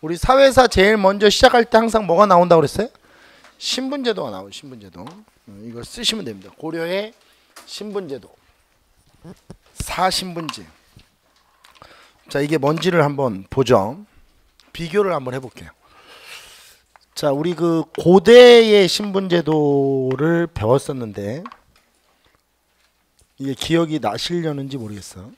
우리 사회사 제일 먼저 시작할 때 항상 뭐가 나온다고 그랬어요? 신분제도가 나오죠. 신분제도. 이걸 쓰시면 됩니다. 고려의 신분제도. 사신분제. 자, 이게 뭔지를 한번 보죠. 비교를 한번 해볼게요. 자, 우리 그 고대의 신분제도를 배웠었는데 이게 기억이 나시려는지 모르겠어.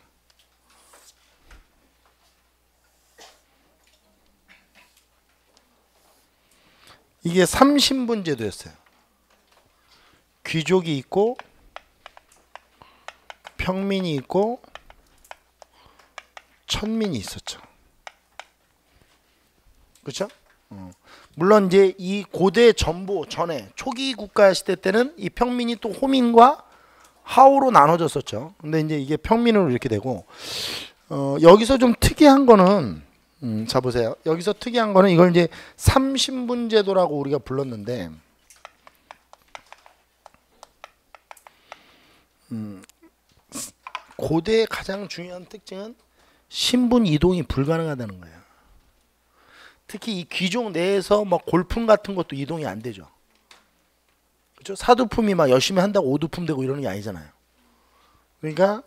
이게 삼신분제도였어요. 귀족이 있고 평민이 있고 천민이 있었죠. 그렇죠? 물론 이제 이 고대 전부 전에 초기 국가 시대 때는 이 평민이 또 호민과 하오로 나눠졌었죠. 근데 이제 이게 평민으로 이렇게 되고 여기서 좀 특이한 거는 자 보세요. 여기서 특이한 거는 이걸 이제 삼신분제도라고 우리가 불렀는데 고대의 가장 중요한 특징은 신분 이동이 불가능하다는 거예요. 특히 이 귀족 내에서 뭐 골품 같은 것도 이동이 안 되죠. 그렇죠? 사두품이 막 열심히 한다고 오두품 되고 이러는 게 아니잖아요. 그러니까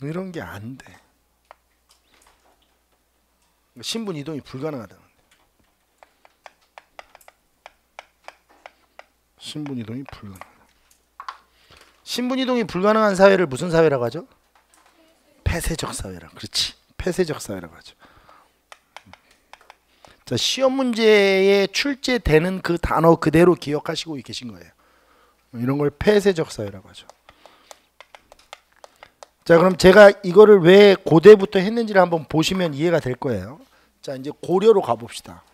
이런 게 안 돼. 신분 이동이 불가능하다는 거예요. 신분 이동이 불가능하다. 신분 이동이 불가능한 사회를 무슨 사회라고 하죠? 폐쇄적 사회라. 그렇지. 폐쇄적 사회라고 하죠. 자, 시험 문제에 출제되는 그 단어 그대로 기억하시고 계신 거예요. 이런 걸 폐쇄적 사회라고 하죠. 자, 그럼 제가 이거를 왜 고대부터 했는지를 한번 보시면 이해가 될 거예요. 자, 이제 고려로 가봅시다.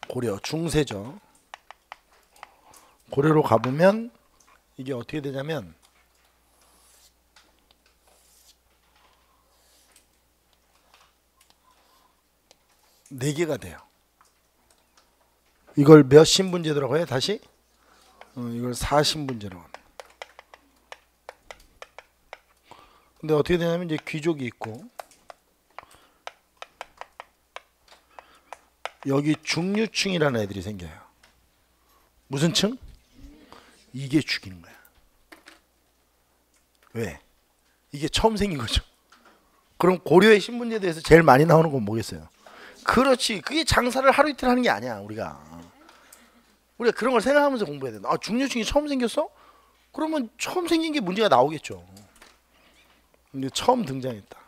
고려 중세죠. 고려로 가보면 이게 어떻게 되냐면 네 개가 돼요. 이걸 몇 신분제도라고 해요? 다시? 이걸 사신분제라고 합니다. 근데 어떻게 되냐면 이제 귀족이 있고 여기 중류층이라는 애들이 생겨요. 무슨 층? 이게 죽이는 거야. 왜? 이게 처음 생긴 거죠. 그럼 고려의 신분제도에서 제일 많이 나오는 건 뭐겠어요? 그렇지. 그게 장사를 하루 이틀 하는 게 아니야. 우리가 그런 걸 생각하면서 공부해야 된다. 아, 중류층이 처음 생겼어? 그러면 처음 생긴 게 문제가 나오겠죠. 근데 처음 등장했다.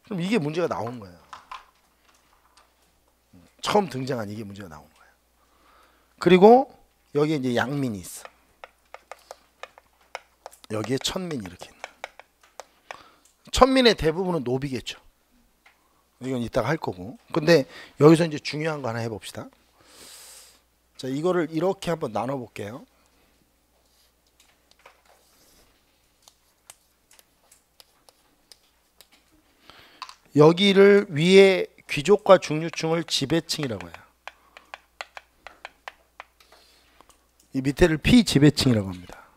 그럼 이게 문제가 나오는 거예요. 처음 등장한 이게 문제가 나오는 거예요. 그리고 여기에 이제 양민이 있어. 여기에 천민이 이렇게 있는. 천민의 대부분은 노비겠죠. 이건 이따가 할 거고. 근데 여기서 이제 중요한 거 하나 해봅시다. 자, 이거를 이렇게 한번 나눠 볼게요. 여기를 위에 귀족과 중류층을 지배층이라고 해요. 이 밑에를 피지배층이라고 합니다.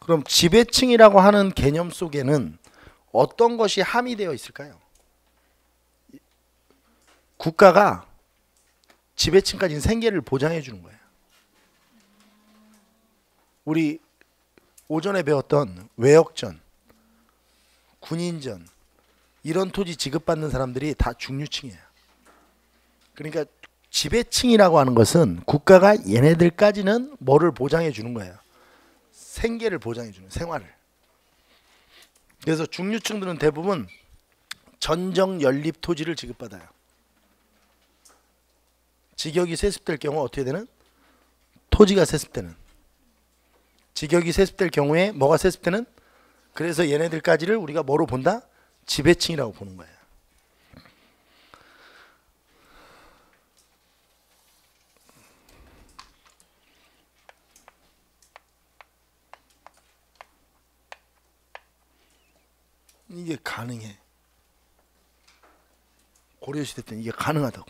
그럼 지배층이라고 하는 개념 속에는 어떤 것이 함의되어 있을까요? 국가가 지배층까지는 생계를 보장해 주는 거예요. 우리 오전에 배웠던 외역전, 군인전 이런 토지 지급받는 사람들이 다 중류층이에요. 그러니까 지배층이라고 하는 것은 국가가 얘네들까지는 뭐를 보장해 주는 거예요. 생계를 보장해 주는 생활을. 그래서 중류층들은 대부분 전정 연립 토지를 지급받아요. 직역이 세습될 경우 어떻게 되는? 토지가 세습되는. 직역이 세습될 경우에 뭐가 세습되는? 그래서 얘네들까지를 우리가 뭐로 본다? 지배층이라고 보는 거예요. 이게 가능해. 고려시대 때는 이게 가능하다고.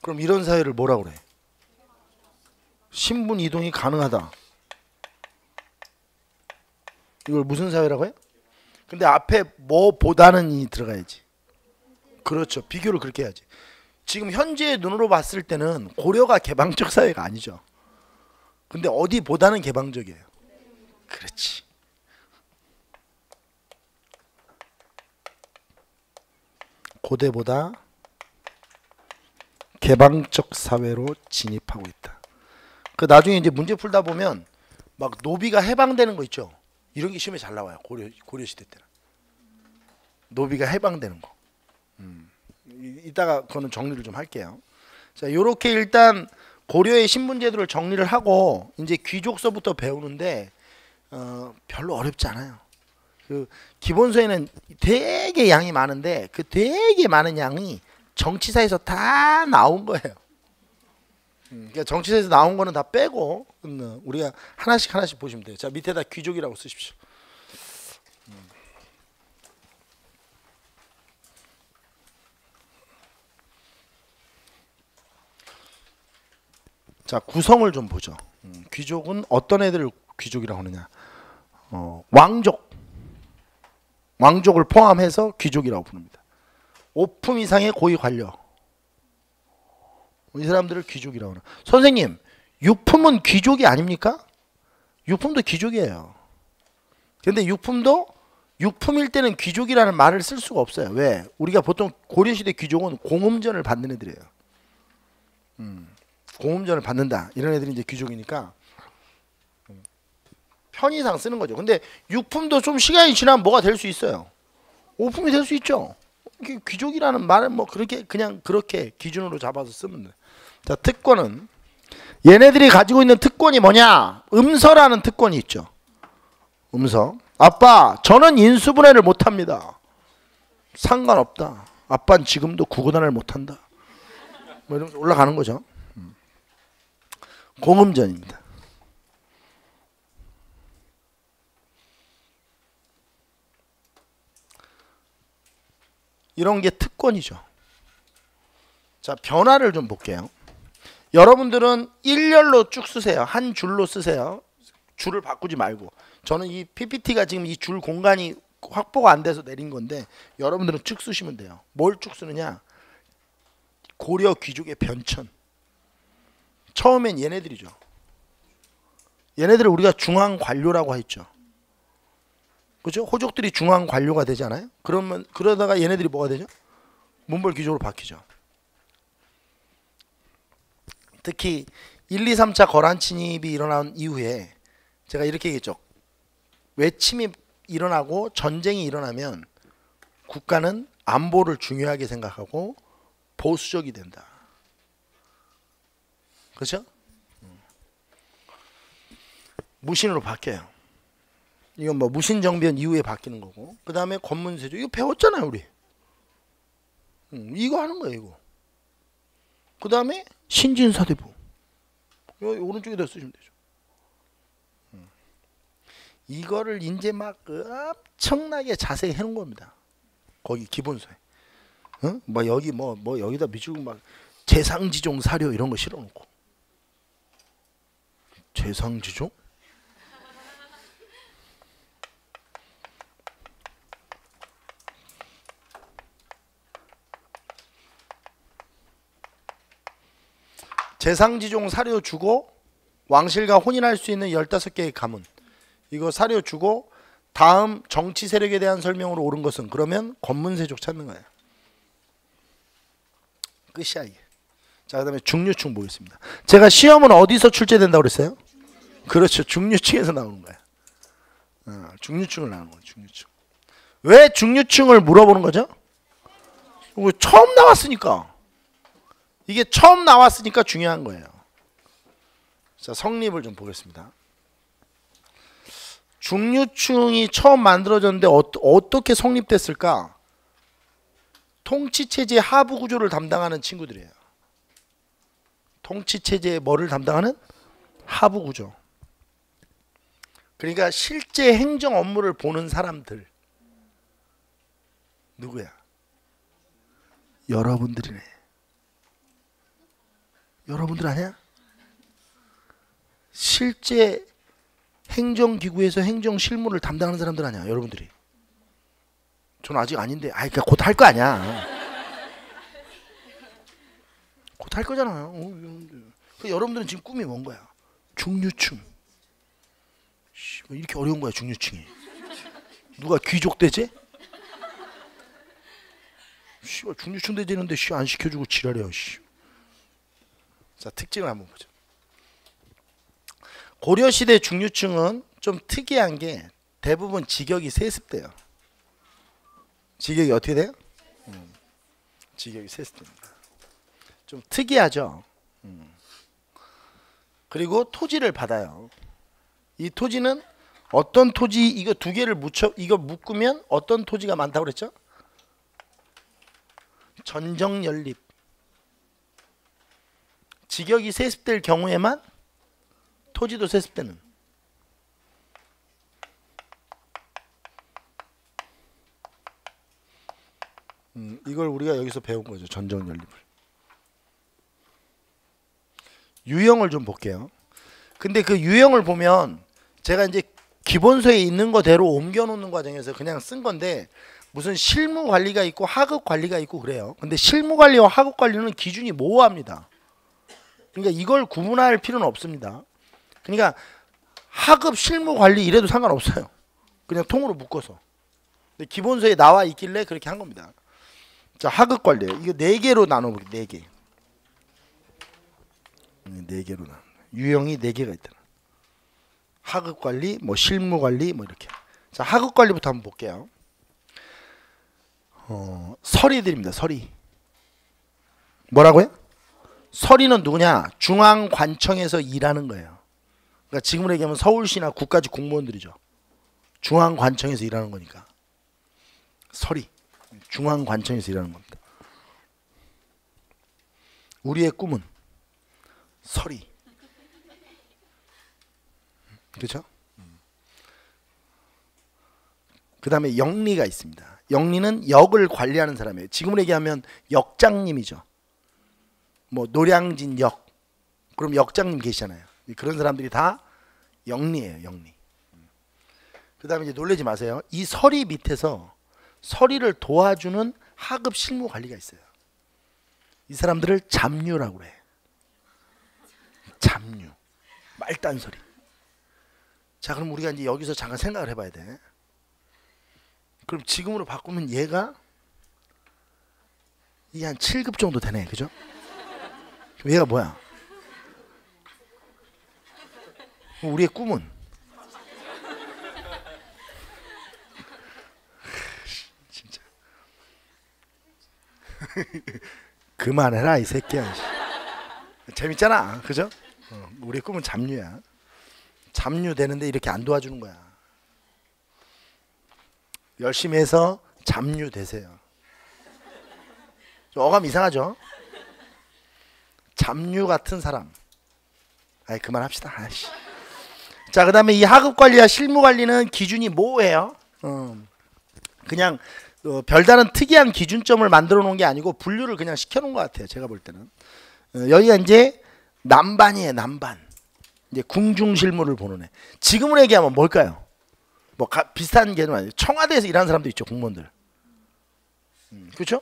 그럼 이런 사회를 뭐라 그래? 신분 이동이 가능하다. 이걸 무슨 사회라고 해요? 근데 앞에 뭐보다는이 들어가야지. 그렇죠. 비교를 그렇게 해야지. 지금 현재의 눈으로 봤을 때는 고려가 개방적 사회가 아니죠. 근데 어디보다는 개방적이에요. 그렇지. 고대보다 개방적 사회로 진입하고 있다. 그 나중에 이제 문제 풀다 보면 막 노비가 해방되는 거 있죠. 이런 게 시험에 잘 나와요. 고려 시대 때는 노비가 해방되는 거. 이따가 그거는 정리를 좀 할게요. 자, 요렇게 일단 고려의 신분제도를 정리를 하고 이제 귀족서부터 배우는데 별로 어렵지 않아요. 그 기본서에는 되게 양이 많은데 그 되게 많은 양이 정치사에서 다 나온 거예요. 그러니까 정치사에서 나온 거는 다 빼고 우리가 하나씩 하나씩 보시면 돼요. 자, 밑에다 귀족이라고 쓰십시오. 자, 구성을 좀 보죠. 귀족은 어떤 애들을 귀족이라고 하느냐? 왕족을 포함해서 귀족이라고 부릅니다. 5품 이상의 고위 관료. 이 사람들을 귀족이라고 하나. 선생님, 6품은 귀족이 아닙니까? 6품도 귀족이에요. 근데 6품일 때는 귀족이라는 말을 쓸 수가 없어요. 왜? 우리가 보통 고려시대 귀족은 공음전을 받는 애들이에요. 공음전을 받는다. 이런 애들이 이제 귀족이니까 편의상 쓰는 거죠. 근데 6품도 좀 시간이 지나면 뭐가 될 수 있어요. 5품이 될 수 있죠. 귀족이라는 말은 뭐 그렇게 그냥 그렇게 기준으로 잡아서 쓰면 돼. 자, 특권은 얘네들이 가지고 있는 특권이 뭐냐? 음서라는 특권이 있죠. 음서. 아빠, 저는 인수분해를 못합니다. 상관없다. 아빠는 지금도 구구단을 못한다. 뭐 이러면서 올라가는 거죠. 공음전입니다. 이런 게 특권이죠. 자, 변화를 좀 볼게요. 여러분들은 일렬로 쭉 쓰세요. 한 줄로 쓰세요. 줄을 바꾸지 말고. 저는 이 PPT가 지금 이 줄 공간이 확보가 안 돼서 내린 건데 여러분들은 쭉 쓰시면 돼요. 뭘 쭉 쓰느냐? 고려 귀족의 변천. 처음엔 얘네들이죠. 얘네들을 우리가 중앙 관료라고 했죠. 그렇죠? 호족들이 중앙 관료가 되잖아요. 그러다가 얘네들이 뭐가 되죠? 문벌 귀족으로 바뀌죠. 특히 1, 2, 3차 거란 침입이 일어난 이후에 제가 이렇게 얘기했죠. 외침이 일어나고 전쟁이 일어나면 국가는 안보를 중요하게 생각하고 보수적이 된다. 그렇죠? 무신으로 바뀌어요. 이건 뭐 무신정변 이후에 바뀌는 거고. 그 다음에 권문세조. 이거 배웠잖아요 우리. 이거 하는 거예요 이거. 그 다음에 신진사대부. 여기 오른쪽에다 쓰시면 되죠. 이거를 이제 막 엄청나게 자세히 해놓은 겁니다. 거기 기본서에. 뭐 여기 뭐 여기다 미치고 막 재상지종 사료 이런 거 실어놓고. 재상지종? 재상지종 사료 주고 왕실과 혼인할 수 있는 15개의 가문. 이거 사료 주고 다음 정치 세력에 대한 설명으로 옳은 것은 그러면 권문세족 찾는 거예요. 끝이야 이게. 자, 그다음에 중류층 보겠습니다. 제가 시험은 어디서 출제된다고 그랬어요? 그렇죠. 중류층에서 나오는 거야. 중류층을 나오는 거예요. 중류층. 왜 중류층을 물어보는 거죠? 처음 나왔으니까. 이게 처음 나왔으니까 중요한 거예요. 자, 성립을 좀 보겠습니다. 중류층이 처음 만들어졌는데 어떻게 성립됐을까? 통치체제의 하부 구조를 담당하는 친구들이에요. 통치체제의 뭐를 담당하는? 하부 구조. 그러니까 실제 행정 업무를 보는 사람들. 누구야? 여러분들이네. 여러분들 아니야? 실제 행정기구에서 행정실무를 담당하는 사람들 아니야? 여러분들이. 저는 아직 아닌데, 그러니까 곧 할 거 아니야. 곧 할 거잖아요. 그러니까 여러분들은 지금 꿈이 뭔 거야? 중류층. 뭐 이렇게 어려운 거야, 중류층이. 누가 귀족 되지? 중류층 되지는데 안 시켜주고 지랄이야. 자, 특징을 한번 보죠. 고려시대 중류층은 좀 특이한 게 대부분 직역이 세습돼요. 직역이 어떻게 돼요? 직역이 세습됩니다. 좀 특이하죠. 그리고 토지를 받아요. 이 토지는 어떤 토지, 이거 두 개를 이거 묶으면 어떤 토지가 많다고 그랬죠? 전정연립. 직역이 세습될 경우에만 토지도 세습되는. 이걸 우리가 여기서 배운 거죠. 전정연립을. 유형을 좀 볼게요. 근데 그 유형을 보면 제가 이제 기본서에 있는 거대로 옮겨 놓는 과정에서 그냥 쓴 건데 무슨 실무 관리가 있고 하급 관리가 있고 그래요. 근데 실무 관리와 하급 관리는 기준이 모호합니다. 그러니까 이걸 구분할 필요는 없습니다. 그러니까 하급 실무 관리 이래도 상관없어요. 그냥 통으로 묶어서. 근데 기본서에 나와 있길래 그렇게 한 겁니다. 자, 하급 관리예요. 이거 4개로 나눠볼게요. 4개. 4개로 나눠. 유형이 4개가 있다. 하급 관리, 뭐 실무 관리, 뭐 이렇게. 자, 하급 관리부터 한번 볼게요. 서리들입니다. 서리. 뭐라고요? 서리는 누구냐? 중앙관청에서 일하는 거예요. 그러니까 지금으로 얘기하면 서울시나 국가직 공무원들이죠. 중앙관청에서 일하는 거니까. 서리. 중앙관청에서 일하는 겁니다. 우리의 꿈은 서리. 그렇죠? 그 다음에 영리가 있습니다. 영리는 역을 관리하는 사람이에요. 지금으로 얘기하면 역장님이죠. 뭐 노량진역. 그럼 역장님 계시잖아요. 그런 사람들이 다 영리예요. 영리. 그 다음에 이제 놀라지 마세요. 이 서리 밑에서 서리를 도와주는 하급 실무 관리가 있어요. 이 사람들을 잡류라고 그래. 잡류. 말단서리. 자, 그럼 우리가 이제 여기서 잠깐 생각을 해봐야 돼. 그럼 지금으로 바꾸면 얘가 이게 한 7급 정도 되네. 그죠? 그럼 얘가 뭐야? 우리의 꿈은 진짜 그만해라 이 새끼야. 재밌잖아. 그죠? 우리의 꿈은 잡류야. 잡류 되는데 이렇게 안 도와주는 거야. 열심히 해서 잡류 되세요. 어감 이상하죠? 잡류 같은 사람. 그만합시다. 아이씨. 자, 그 다음에 이 하급 관리와 실무 관리는 기준이 모호해요. 그냥 별다른 특이한 기준점을 만들어 놓은 게 아니고 분류를 그냥 시켜 놓은 것 같아요. 제가 볼 때는. 여기가 이제 남반이에요. 남반. 이제 궁중실무를 보는 애. 지금으로 얘기하면 뭘까요? 뭐 비슷한 개념 아니에요. 청와대에서 일하는 사람도 있죠. 공무원들. 그렇죠?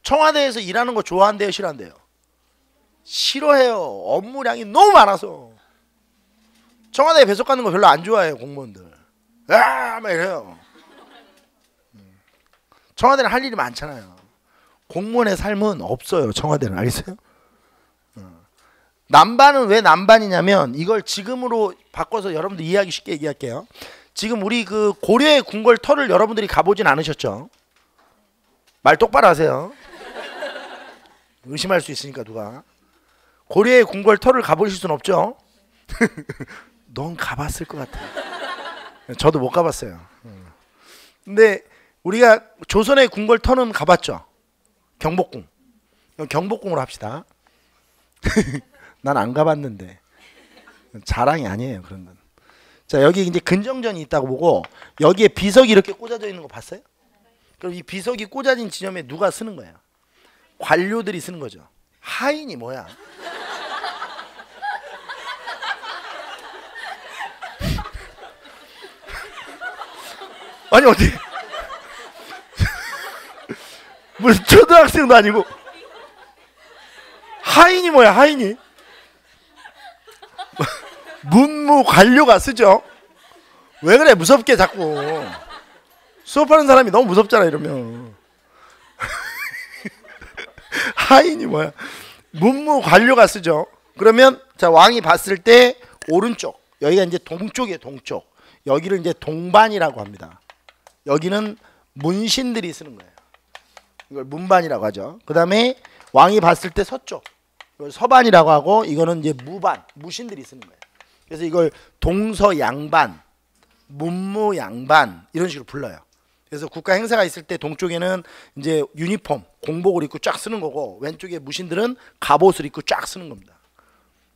청와대에서 일하는 거 좋아한대요? 싫어한대요? 싫어해요. 업무량이 너무 많아서. 청와대에 배속 가는 거 별로 안 좋아해요. 공무원들. 막 이래요. 청와대는 할 일이 많잖아요. 공무원의 삶은 없어요. 청와대는. 알겠어요? 남반은 왜 남반이냐면 이걸 지금으로 바꿔서 여러분들 이해하기 쉽게 얘기할게요. 지금 우리 그 고려의 궁궐터를 여러분들이 가보진 않으셨죠? 말 똑바로 하세요. 의심할 수 있으니까 누가. 고려의 궁궐터를 가보실 순 없죠? 넌 가봤을 것 같아. 저도 못 가봤어요. 근데 우리가 조선의 궁궐터는 가봤죠? 경복궁. 경복궁으로 합시다. 난 안 가봤는데. 자랑이 아니에요. 그런 건. 자, 여기 이제 근정전이 있다고 보고 여기에 비석이 이렇게 꽂아져 있는 거 봤어요? 그럼 이 비석이 꽂아진 지점에 누가 쓰는 거예요? 관료들이 쓰는 거죠. 하인이 뭐야? 아니 어디 무슨 초등학생도 아니고 하인이 뭐야? 하인이 문무 관료가 쓰죠. 왜 그래 무섭게 자꾸. 수업하는 사람이 너무 무섭잖아 이러면. 하인이 뭐야? 문무 관료가 쓰죠. 그러면 자 왕이 봤을 때 오른쪽 여기가 이제 동쪽이에요. 동쪽 여기를 이제 동반이라고 합니다. 여기는 문신들이 쓰는 거예요. 이걸 문반이라고 하죠. 그 다음에 왕이 봤을 때 서쪽 이걸 서반이라고 하고 이거는 이제 무반 무신들이 쓰는 거예요. 그래서 이걸 동서양반 문무양반 이런 식으로 불러요. 그래서 국가 행사가 있을 때 동쪽에는 이제 유니폼 공복을 입고 쫙 쓰는 거고 왼쪽에 무신들은 갑옷을 입고 쫙 쓰는 겁니다.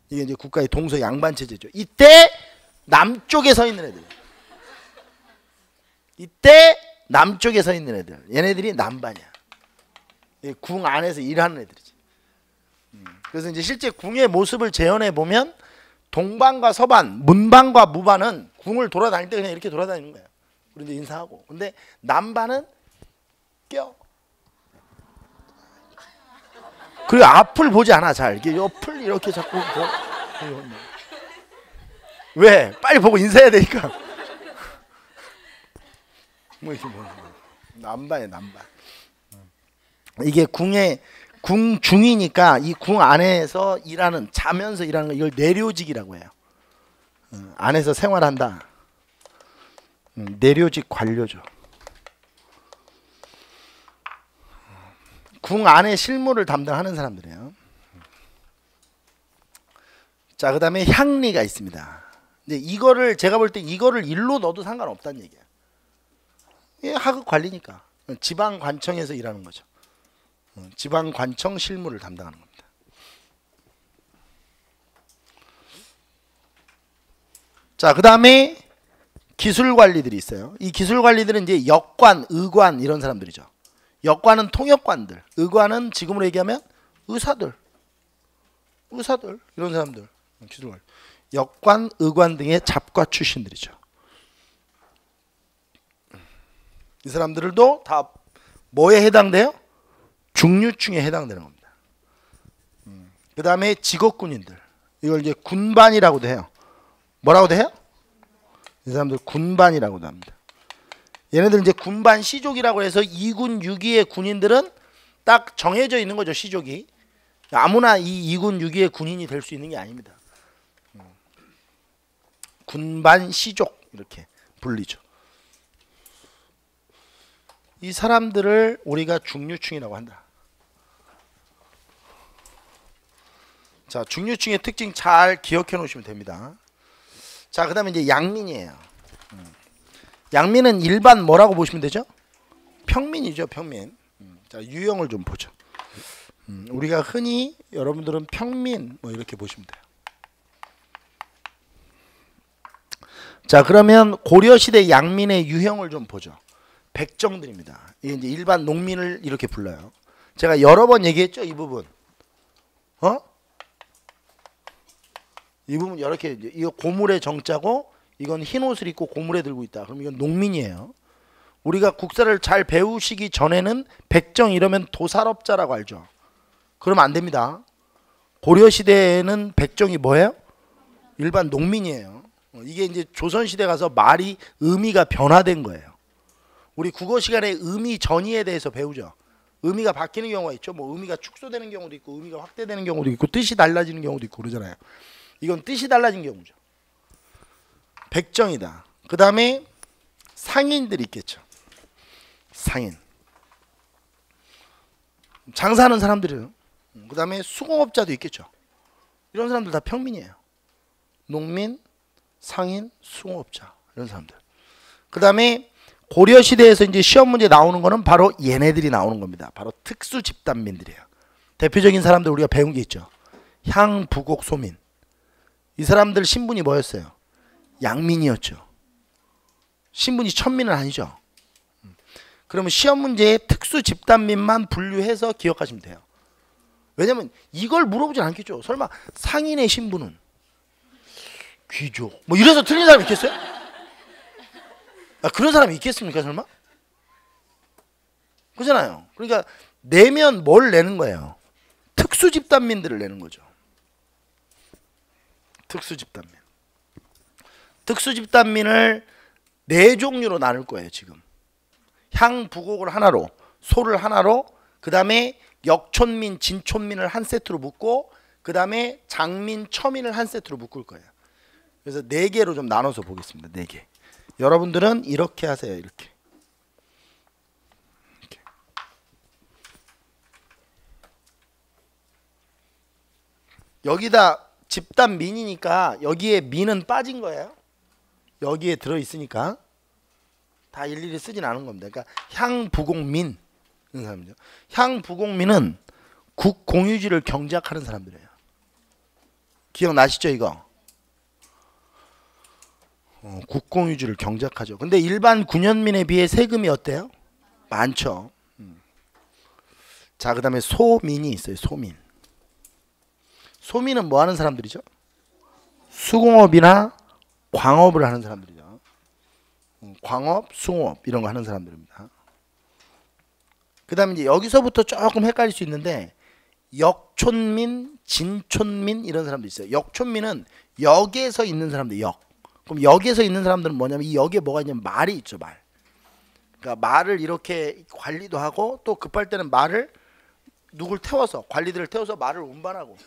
이게 이제 국가의 동서양반 체제죠. 이때 남쪽에 서 있는 애들, 이때 남쪽에 서 있는 애들, 얘네들이 남반이야. 궁 안에서 일하는 애들이지. 그래서 이제 실제 궁의 모습을 재현해 보면 동반과 서반, 문반과 무반은 궁을 돌아다닐 때 그냥 이렇게 돌아다니는 거예요. 그런데 인사하고. 근데 남반은 껴. 그리고 앞을 보지 않아 잘. 이게 옆을 이렇게 자꾸 왜? 빨리 보고 인사해야 되니까. 뭐 이렇게 뭐 남반이야 남반. 이게 궁 중이니까 이 궁 안에서 일하는 자면서 일하는 거 이걸 내료직이라고 해요. 안에서 생활한다. 내료직 관료죠. 궁 안에 실무를 담당하는 사람들이에요. 자, 그다음에 향리가 있습니다. 근데 이거를 제가 볼 때 이거를 일로 넣어도 상관없다는 얘기야. 이게 하급 관리니까 지방 관청에서 일하는 거죠. 지방 관청 실무를 담당하는 겁니다. 자, 그다음에 기술 관리들이 있어요. 이 기술 관리들은 이제 역관, 의관 이런 사람들이죠. 역관은 통역관들, 의관은 지금으로 얘기하면 의사들 이런 사람들. 기술 관리. 역관, 의관 등의 잡과 출신들이죠. 이 사람들도 다 뭐에 해당돼요? 중류층에 해당되는 겁니다. 그 다음에 직업군인들, 이걸 이제 군반이라고도 해요. 뭐라고도 해요? 이 사람들 군반이라고도 합니다. 얘네들 이제 군반 시족이라고 해서 2군 6위의 군인들은 딱 정해져 있는 거죠. 시족이 아무나 이 2군 6위의 군인이 될 수 있는 게 아닙니다. 군반 시족 이렇게 불리죠. 이 사람들을 우리가 중류층이라고 한다. 자, 중류층의 특징 잘 기억해 놓으시면 됩니다. 자, 그 다음에 이제 양민이에요. 양민은 일반 뭐라고 보시면 되죠? 평민이죠, 평민. 자, 유형을 좀 보죠. 우리가 흔히 여러분들은 평민 뭐 이렇게 보시면 돼요. 자, 그러면 고려시대 양민의 유형을 좀 보죠. 백정들입니다. 이게 이제 일반 농민을 이렇게 불러요. 제가 여러 번 얘기했죠, 이 부분. 이 부분 이렇게 이거 고물의 정자고 이건 흰 옷을 입고 고물에 들고 있다. 그럼 이건 농민이에요. 우리가 국사를 잘 배우시기 전에는 백정 이러면 도살업자라고 알죠. 그러면 안 됩니다. 고려시대에는 백정이 뭐예요? 일반 농민이에요. 이게 이제 조선시대 가서 말이 의미가 변화된 거예요. 우리 국어 시간에 의미 전이에 대해서 배우죠. 의미가 바뀌는 경우가 있죠. 뭐 의미가 축소되는 경우도 있고 의미가 확대되는 경우도 있고 뜻이 달라지는 경우도 있고 그러잖아요. 이건 뜻이 달라진 경우죠. 백정이다. 그 다음에 상인들이 있겠죠. 상인. 장사하는 사람들이에요. 그 다음에 수공업자도 있겠죠. 이런 사람들 다 평민이에요. 농민, 상인, 수공업자 이런 사람들. 그 다음에 고려시대에서 이제 시험 문제 나오는 거는 바로 얘네들이 나오는 겁니다. 바로 특수 집단민들이에요. 대표적인 사람들 우리가 배운 게 있죠. 향, 부곡, 소민. 이 사람들 신분이 뭐였어요? 양민이었죠. 신분이 천민은 아니죠. 그러면 시험 문제에 특수 집단민만 분류해서 기억하시면 돼요. 왜냐면 이걸 물어보진 않겠죠. 설마 상인의 신분은 귀족 뭐 이래서 틀린 사람 있겠어요? 아, 그런 사람이 있겠습니까 설마? 그렇잖아요. 그러니까 내면 뭘 내는 거예요? 특수 집단민들을 내는 거죠. 특수 집단민. 특수 집단민을 네 종류로 나눌 거예요 지금. 향, 부곡을 하나로, 소를 하나로, 그 다음에 역촌민, 진촌민을 한 세트로 묶고, 그 다음에 장민, 처민을 한 세트로 묶을 거예요. 그래서 네 개로 좀 나눠서 보겠습니다. 네 개. 여러분들은 이렇게 하세요. 이렇게. 여기다 집단 민이니까 여기에 민은 빠진 거예요. 여기에 들어있으니까 다 일일이 쓰진 않은 겁니다. 그러니까 향부곡민 이런 사람이죠. 향부곡민은 국공유지를 경작하는 사람들이에요. 기억나시죠 이거? 국공유지를 경작하죠. 근데 일반 군현민에 비해 세금이 어때요? 많죠. 자, 그 다음에 소민이 있어요. 소민. 소민은 뭐 하는 사람들이죠? 수공업이나 광업을 하는 사람들이죠. 광업, 수공업 이런 거 하는 사람들입니다. 그 다음에 이제 여기서부터 조금 헷갈릴 수 있는데 역촌민, 진촌민 이런 사람도 있어요. 역촌민은 역에서 있는 사람들, 역. 그럼 역에서 있는 사람들은 뭐냐면 이 역에 뭐가 있냐면 말이 있죠, 말. 그러니까 말을 이렇게 관리도 하고 또 급할 때는 말을 누굴 태워서 관리들을 태워서 말을 운반하고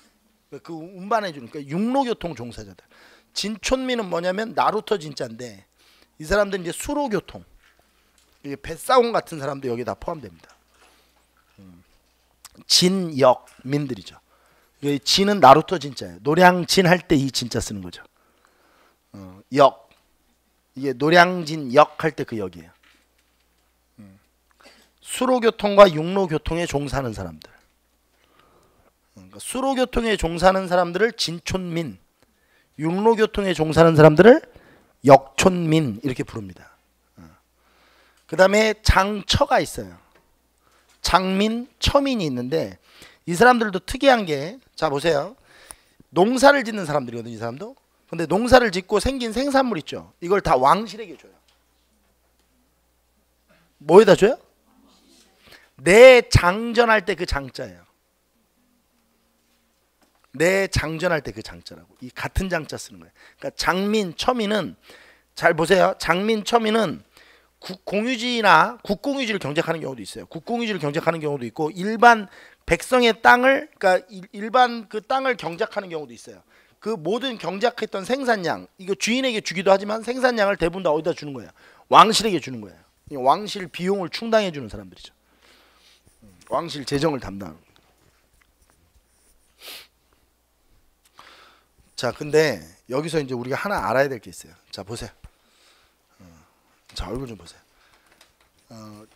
그 운반해 주는 그러니까 육로교통 종사자들. 진촌민은 뭐냐면 나루터 진짜인데 이 사람들은 이제 수로교통, 뱃사공 같은 사람도 여기 다 포함됩니다. 진역민들이죠. 진은 나루터 진짜예요. 노량진 할 때 이 진짜 쓰는 거죠. 역, 이게 노량진 역 할 때 그 역이에요. 수로교통과 육로교통에 종사하는 사람들. 그러니까 수로교통에 종사하는 사람들을 진촌민, 육로교통에 종사하는 사람들을 역촌민 이렇게 부릅니다. 그 다음에 장처가 있어요. 장민, 처민이 있는데 이 사람들도 특이한 게, 자 보세요. 농사를 짓는 사람들이거든요 이 사람도. 근데 농사를 짓고 생긴 생산물 있죠. 이걸 다 왕실에게 줘요. 뭐에다 줘요? 내 장전할 때 그 장자예요. 내 장전할 때 그 장자라고. 이 같은 장자 쓰는 거예요. 그러니까 장민, 처민은 잘 보세요. 장민, 처민은 국공유지나 국공유지를 경작하는 경우도 있어요. 국공유지를 경작하는 경우도 있고 일반 백성의 땅을 그러니까 일반 그 땅을 경작하는 경우도 있어요. 그 모든 경작했던 생산량 이거 주인에게 주기도 하지만 생산량을 대부분 다 어디다 주는 거예요? 왕실에게 주는 거예요. 왕실 비용을 충당해 주는 사람들이죠. 왕실 재정을 담당하는. 자, 근데 여기서 이제 우리가 하나 알아야 될 게 있어요. 자, 보세요. 자, 얼굴 좀 보세요.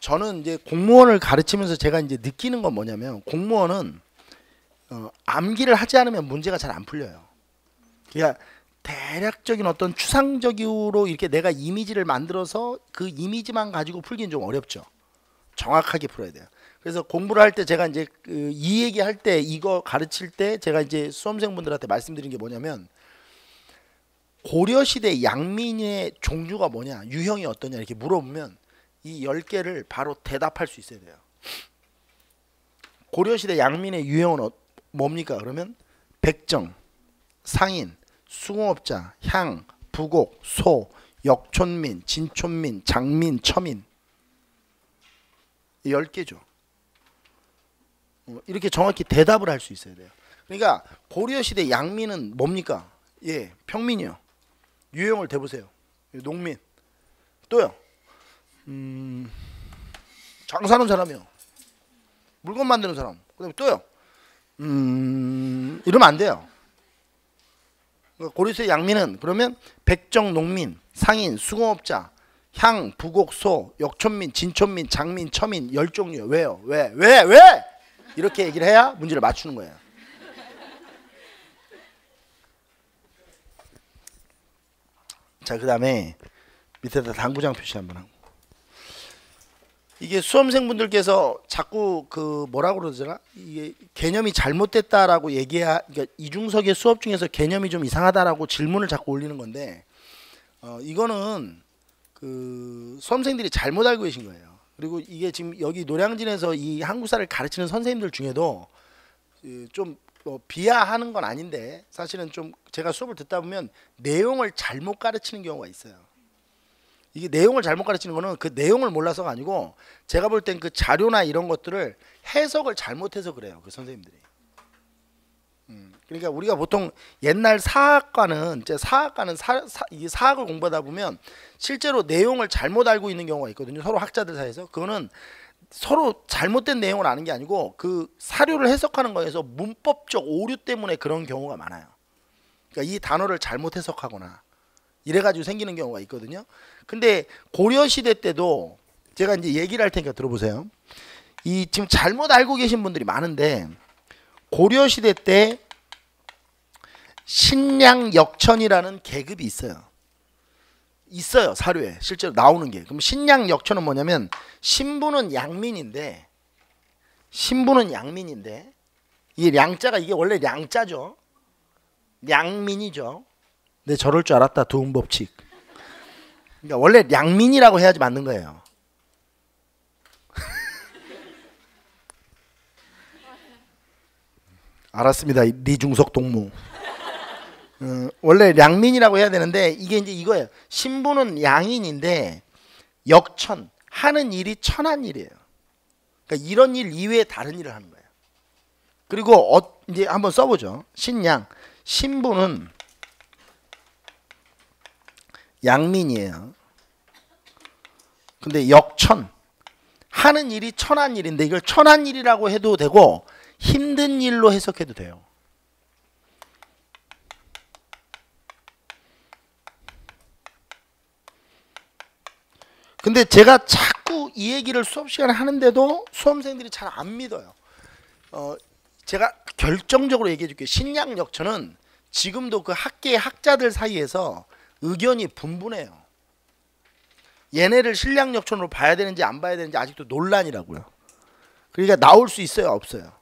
저는 이제 공무원을 가르치면서 제가 이제 느끼는 건 뭐냐면 공무원은 암기를 하지 않으면 문제가 잘 안 풀려요. 그러니까 대략적인 어떤 추상적으로 이렇게 내가 이미지를 만들어서 그 이미지만 가지고 풀기는 좀 어렵죠. 정확하게 풀어야 돼요. 그래서 공부를 할 때 제가 이제 이 얘기 할 때 이거 가르칠 때 제가 이제 수험생분들한테 말씀드린 게 뭐냐면 고려시대 양민의 종류가 뭐냐, 유형이 어떠냐 이렇게 물어보면 이 10개를 바로 대답할 수 있어야 돼요. 고려시대 양민의 유형은 뭡니까? 그러면 백정, 상인, 수공업자, 향, 부곡, 소, 역촌민, 진촌민, 장민, 처민. 10개죠. 이렇게 정확히 대답을 할 수 있어야 돼요. 그러니까 고려시대 양민은 뭡니까? 예, 평민이요. 유형을 대보세요. 농민. 또요. 장사하는 사람이요. 물건 만드는 사람. 그다음에 또요. 이러면 안 돼요. 고려시대 양민은 그러면 백정, 농민, 상인, 수공업자, 향, 부곡, 소, 역촌민, 진촌민, 장민, 처민 10종류. 왜요? 왜? 이렇게 얘기를 해야 문제를 맞추는 거예요. 자, 그 다음에 밑에다 당구장 표시 한번 하고. 이게 수험생분들께서 자꾸 그 뭐라고 그러더라? 이게 개념이 잘못됐다라고 그러니까 이중석의 수업 중에서 개념이 좀 이상하다라고 질문을 자꾸 올리는 건데 이거는 그 수험생들이 잘못 알고 계신 거예요. 그리고 이게 지금 여기 노량진에서 이 한국사를 가르치는 선생님들 중에도 좀 비하하는 건 아닌데 사실은 좀 제가 수업을 듣다 보면 내용을 잘못 가르치는 경우가 있어요. 이게 내용을 잘못 가르치는 거는 그 내용을 몰라서가 아니고 제가 볼 땐 그 자료나 이런 것들을 해석을 잘못해서 그래요. 그 선생님들이. 그러니까 우리가 보통 옛날 사학과는 이 사학을 공부하다 보면 실제로 내용을 잘못 알고 있는 경우가 있거든요. 서로 학자들 사이에서. 그거는 서로 잘못된 내용을 아는 게 아니고 그 사료를 해석하는 거에서 문법적 오류 때문에 그런 경우가 많아요. 그러니까 이 단어를 잘못 해석하거나 이래가지고 생기는 경우가 있거든요. 근데 고려시대 때도 제가 이제 얘기를 할 테니까 들어보세요. 이 지금 잘못 알고 계신 분들이 많은데 고려시대 때 신량역천이라는 계급이 있어요. 사료에 실제로 나오는 게. 그럼 신량역천은 뭐냐면 신부는 양민인데 이 량자가 이게 원래 량자죠. 량민이죠. 네, 저럴 줄 알았다. 도움법칙. 그러니까 원래 량민이라고 해야지 맞는 거예요. 알았습니다. 리중석 동무. 원래 량민이라고 해야 되는데 이게 이제 이거예요. 신부는 양인인데 역천 하는 일이 천한 일이에요. 그러니까 이런 일 이외에 다른 일을 하는 거예요. 그리고 이제 한번 써보죠. 신양 신부는 양민이에요. 근데 역천 하는 일이 천한 일인데 이걸 천한 일이라고 해도 되고 힘든 일로 해석해도 돼요. 근데 제가 자꾸 이 얘기를 수업 시간에 하는데도 수험생들이 잘 안 믿어요. 제가 결정적으로 얘기해 줄게요. 신양역천은 지금도 그 학계의 학자들 사이에서 의견이 분분해요. 얘네를 신량역천으로 봐야 되는지 안 봐야 되는지 아직도 논란이라고요. 그러니까 나올 수 있어요, 없어요?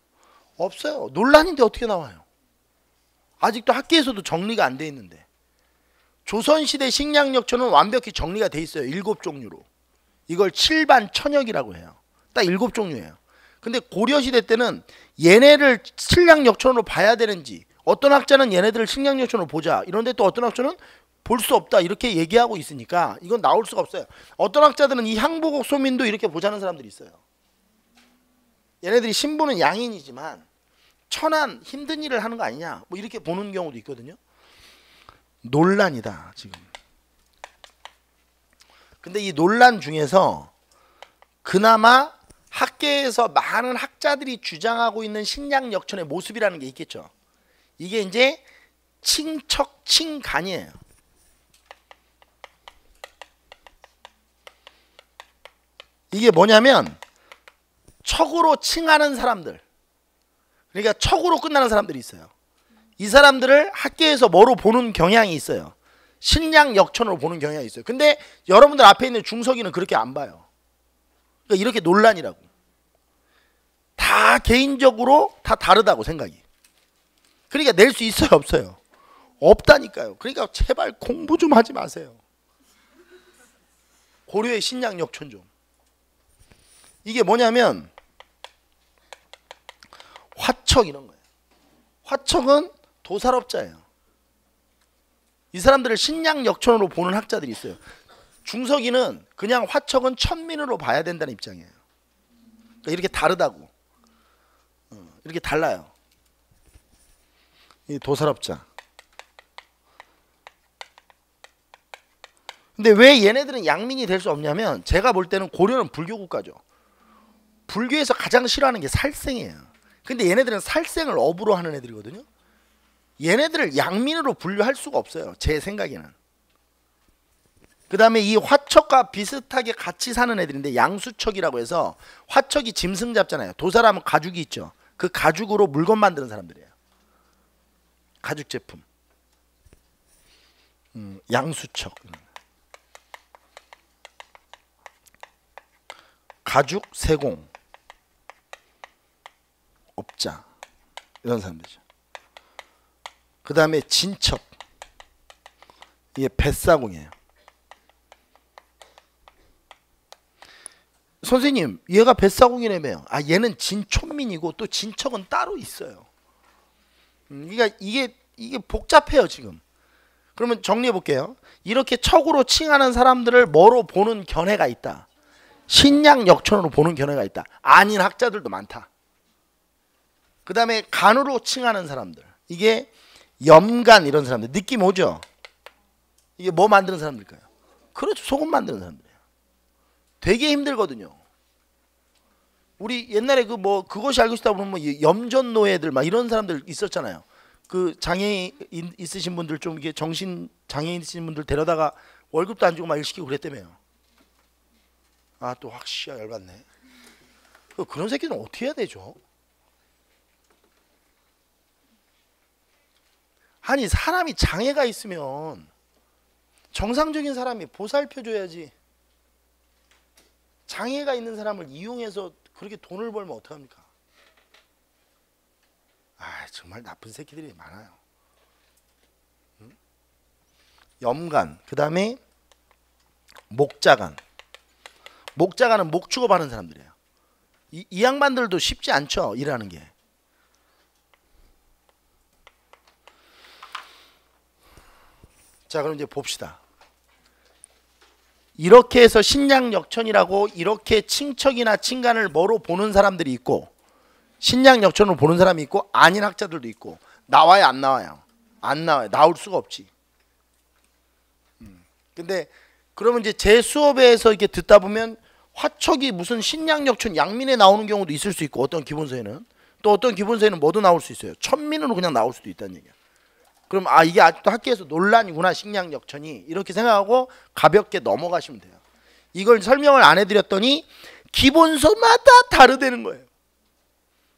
없어요. 논란인데 어떻게 나와요? 아직도 학계에서도 정리가 안 돼 있는데. 조선시대 신량역천은 완벽히 정리가 돼 있어요. 7종류로. 이걸 칠반천역이라고 해요. 딱 7종류예요. 근데 고려시대 때는 얘네를 신량역천으로 봐야 되는지 어떤 학자는 얘네들을 신량역천으로 보자. 이런데 또 어떤 학자는 볼 수 없다. 이렇게 얘기하고 있으니까 이건 나올 수가 없어요. 어떤 학자들은 이 향보곡 소민도 이렇게 보자는 사람들이 있어요. 얘네들이 신부는 양인이지만 천한 힘든 일을 하는 거 아니냐. 뭐 이렇게 보는 경우도 있거든요. 논란이다 지금. 근데 이 논란 중에서 그나마 학계에서 많은 학자들이 주장하고 있는 신량역천의 모습이라는 게 있겠죠. 이게 이제 칭척칭간이에요. 이게 뭐냐면 척으로 칭하는 사람들, 그러니까 척으로 끝나는 사람들이 있어요. 이 사람들을 학계에서 뭐로 보는 경향이 있어요. 신량역천으로 보는 경향이 있어요. 근데 여러분들 앞에 있는 중석이는 그렇게 안 봐요. 그러니까 이렇게 논란이라고. 다 개인적으로 다 다르다고 생각이. 그러니까 낼 수 있어요, 없어요? 없다니까요. 그러니까 제발 공부 좀 하지 마세요. 고려의 신량역천 좀. 이게 뭐냐면 화척 이런 거예요. 화척은 도살업자예요. 이 사람들을 신량역천으로 보는 학자들이 있어요. 중석이는 그냥 화척은 천민으로 봐야 된다는 입장이에요. 그러니까 이렇게 다르다고. 이렇게 달라요. 이 도살업자. 근데 왜 얘네들은 양민이 될 수 없냐면 제가 볼 때는 고려는 불교 국가죠. 불교에서 가장 싫어하는 게 살생이에요. 근데 얘네들은 살생을 업으로 하는 애들이거든요. 얘네들을 양민으로 분류할 수가 없어요. 제 생각에는. 그 다음에 이 화척과 비슷하게 같이 사는 애들인데 양수척이라고 해서 화척이 짐승 잡잖아요. 도살하면 가죽이 있죠. 그 가죽으로 물건 만드는 사람들이에요. 가죽 제품. 양수척. 가죽, 세공, 업자 이런 사람들이죠. 그 다음에 진척, 이게 뱃사공이에요. 선생님 얘가 뱃사공이라며요. 아 얘는 진촌민이고 또 진척은 따로 있어요. 그러니까 이게 복잡해요 지금. 그러면 정리해 볼게요. 이렇게 척으로 칭하는 사람들을 뭐로 보는 견해가 있다. 신약역천으로 보는 견해가 있다. 아닌 학자들도 많다. 그 다음에 간으로 칭하는 사람들, 이게 염간 이런 사람들. 느낌 오죠? 이게 뭐 만드는 사람들일까요? 그렇죠, 소금 만드는 사람들이에요. 되게 힘들거든요. 우리 옛날에 그 뭐 그것이 알고 싶다 보면 뭐 염전 노예들 막 이런 사람들 있었잖아요. 그 장애인 있으신 분들, 좀 이게 정신 장애인 있으신 분들 데려다가 월급도 안 주고 막 일 시키고 그랬다며요. 아 또 확실히 열받네. 그런 새끼들은 어떻게 해야 되죠? 아니 사람이 장애가 있으면 정상적인 사람이 보살펴 줘야지. 장애가 있는 사람을 이용해서 그렇게 돈을 벌면 어떡합니까? 아 정말 나쁜 새끼들이 많아요. 염간, 그 다음에 목자간. 목자간은 목 취급하는 사람들이에요. 이 양반들도 쉽지 않죠 일하는 게. 자 그럼 이제 봅시다. 이렇게 해서 신약역천이라고 이렇게 칭척이나 칭간을 뭐로 보는 사람들이 있고, 신약역천으로 보는 사람이 있고, 아닌 학자들도 있고. 나와요 안 나와요? 안 나와요. 나올 수가 없지. 근데 그러면 이제 제 수업에서 이렇게 듣다 보면 화척이 무슨 신약역천 양민에 나오는 경우도 있을 수 있고, 어떤 기본서에는 또 어떤 기본서에는 뭐도 나올 수 있어요. 천민으로 그냥 나올 수도 있다는 얘기야. 그럼 아 이게 아직도 학계에서 논란이구나 신약역천이, 이렇게 생각하고 가볍게 넘어가시면 돼요. 이걸 설명을 안 해드렸더니 기본서마다 다르다는 거예요.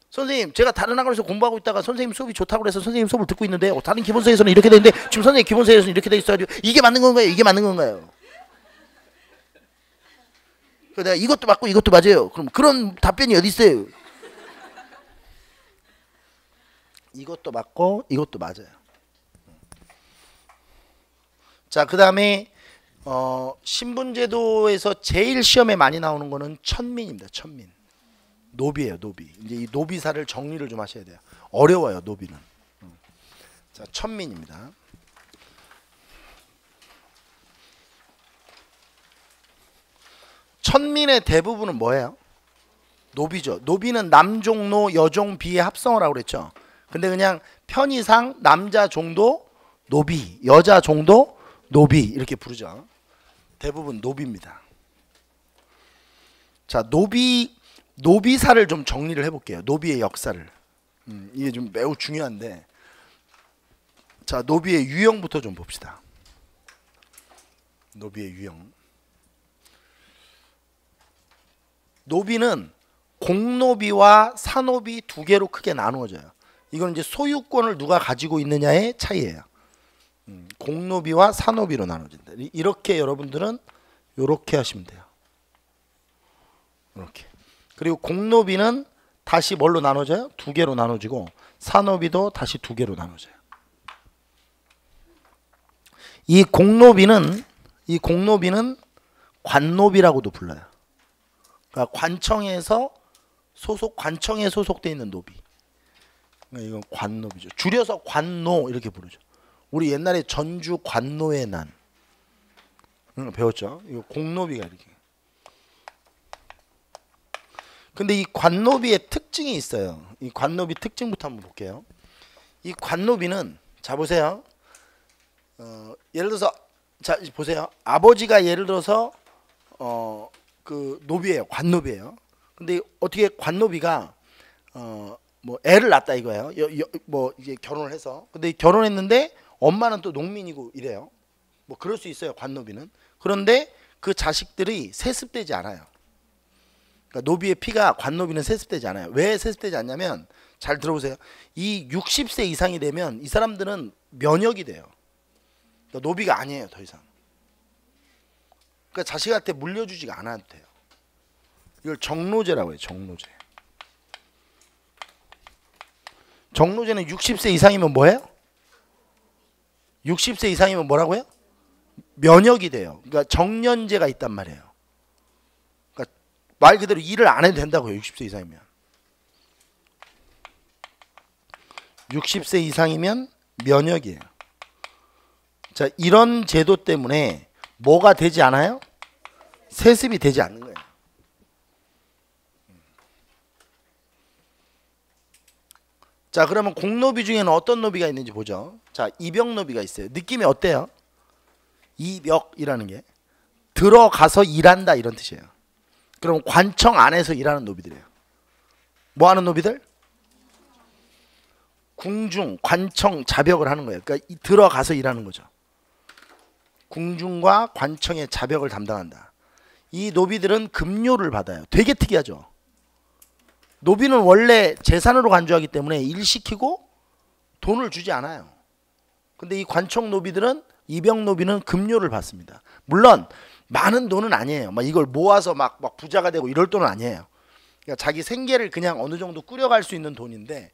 선생님 제가 다른 학원에서 공부하고 있다가 선생님 수업이 좋다고 그래서 선생님 수업을 듣고 있는데 다른 기본서에서는 이렇게 되는데 지금 선생님 기본서에서는 이렇게 돼 있어가지고 이게 맞는 건가요? 이게 맞는 건가요? 그래서 내가 이것도 맞고 이것도 맞아요. 그럼 그런 답변이 어디 있어요? 이것도 맞고 이것도 맞아요. 자, 그 다음에 신분제도에서 제일 시험에 많이 나오는 거는 천민입니다. 천민. 노비예요. 노비. 이제 이 노비사를 정리를 좀 하셔야 돼요. 어려워요. 노비는. 자, 천민입니다. 천민의 대부분은 뭐예요? 노비죠. 노비는 남종노 여종비의 합성을 하고 그랬죠. 근데 그냥 편의상 남자 종도 노비, 여자 종도 노비 이렇게 부르죠. 대부분 노비입니다. 자, 노비사를 좀 정리를 해볼게요. 노비의 역사를. 이게 좀 매우 중요한데, 자 노비의 유형부터 좀 봅시다. 노비의 유형. 노비는 공노비와 사노비 두 개로 크게 나누어져요. 이건 이제 소유권을 누가 가지고 있느냐의 차이예요. 공노비와 사노비로 나눠진다. 이렇게 여러분들은 이렇게 하시면 돼요. 이렇게. 그리고 공노비는 다시 뭘로 나눠져요? 두 개로 나눠지고, 사노비도 다시 두 개로 나눠져요. 이 공노비는 관노비라고도 불러요. 그러니까 관청에서 관청에 소속돼 있는 노비. 그러니까 이건 관노비죠. 줄여서 관노 이렇게 부르죠. 우리 옛날에 전주 관노의 난 배웠죠. 이거 공노비가 이렇게. 근데 이 관노비의 특징이 있어요. 이 관노비 특징부터 한번 볼게요. 이 관노비는 자 보세요. 예를 들어서 자 보세요. 아버지가 예를 들어서 그 노비예요. 관노비예요. 근데 어떻게 관노비가 뭐 애를 낳았다 이거예요. 뭐 이제 결혼을 해서. 근데 결혼했는데 엄마는 또 농민이고 이래요. 뭐 그럴 수 있어요. 관노비는. 그런데 그 자식들이 세습되지 않아요. 그러니까 노비의 피가 관노비는 세습되지 않아요. 왜 세습되지 않냐면, 잘 들어보세요. 이 60세 이상이 되면 이 사람들은 면역이 돼요. 그러니까 노비가 아니에요. 더 이상. 그러니까 자식한테 물려주지가 않아도 돼요. 이걸 정로제라고 해요. 정로제. 정로제는 60세 이상이면 뭐예요? 60세 이상이면 뭐라고요? 면역이 돼요. 그러니까 정년제가 있단 말이에요. 그러니까 말 그대로 일을 안 해도 된다고요. 60세 이상이면. 60세 이상이면 면역이에요. 자, 이런 제도 때문에 뭐가 되지 않아요? 세습이 되지 않는 거예요. 자, 그러면 공노비 중에는 어떤 노비가 있는지 보죠. 자, 입역노비가 있어요. 느낌이 어때요? 입역이라는 게 들어가서 일한다 이런 뜻이에요. 그럼 관청 안에서 일하는 노비들이에요. 뭐 하는 노비들? 궁중, 관청, 자벽을 하는 거예요. 그러니까 들어가서 일하는 거죠. 궁중과 관청의 자벽을 담당한다. 이 노비들은 급료를 받아요. 되게 특이하죠. 노비는 원래 재산으로 간주하기 때문에 일 시키고 돈을 주지 않아요. 근데 이 관청 노비들은, 입역 노비는 급료를 받습니다. 물론 많은 돈은 아니에요. 막 이걸 모아서 막 부자가 되고 이럴 돈은 아니에요. 그러니까 자기 생계를 그냥 어느 정도 꾸려갈 수 있는 돈인데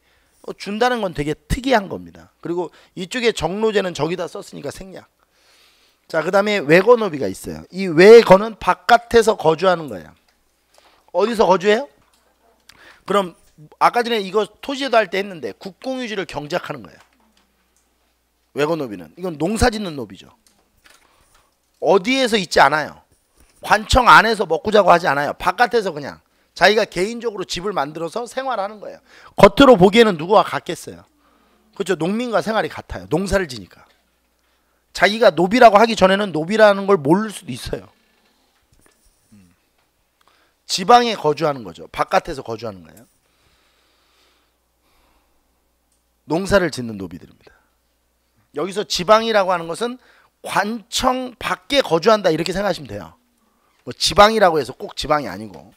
준다는 건 되게 특이한 겁니다. 그리고 이쪽에 정로제는 저기다 썼으니까 생략. 자, 그 다음에 외거노비가 있어요. 이 외거는 바깥에서 거주하는 거예요. 어디서 거주해요? 그럼 아까 전에 이거 토지제도 할 때 했는데 국공유지를 경작하는 거예요. 외거노비는. 이건 농사 짓는 노비죠. 어디에서 있지 않아요. 관청 안에서 먹고 자고 하지 않아요. 바깥에서 그냥 자기가 개인적으로 집을 만들어서 생활하는 거예요. 겉으로 보기에는 누구와 같겠어요. 그렇죠. 농민과 생활이 같아요. 농사를 지니까. 자기가 노비라고 하기 전에는 노비라는 걸 모를 수도 있어요. 지방에 거주하는 거죠. 바깥에서 거주하는 거예요. 농사를 짓는 노비들입니다. 여기서 지방이라고 하는 것은 관청 밖에 거주한다 이렇게 생각하시면 돼요. 뭐 지방이라고 해서 꼭 지방이 아니고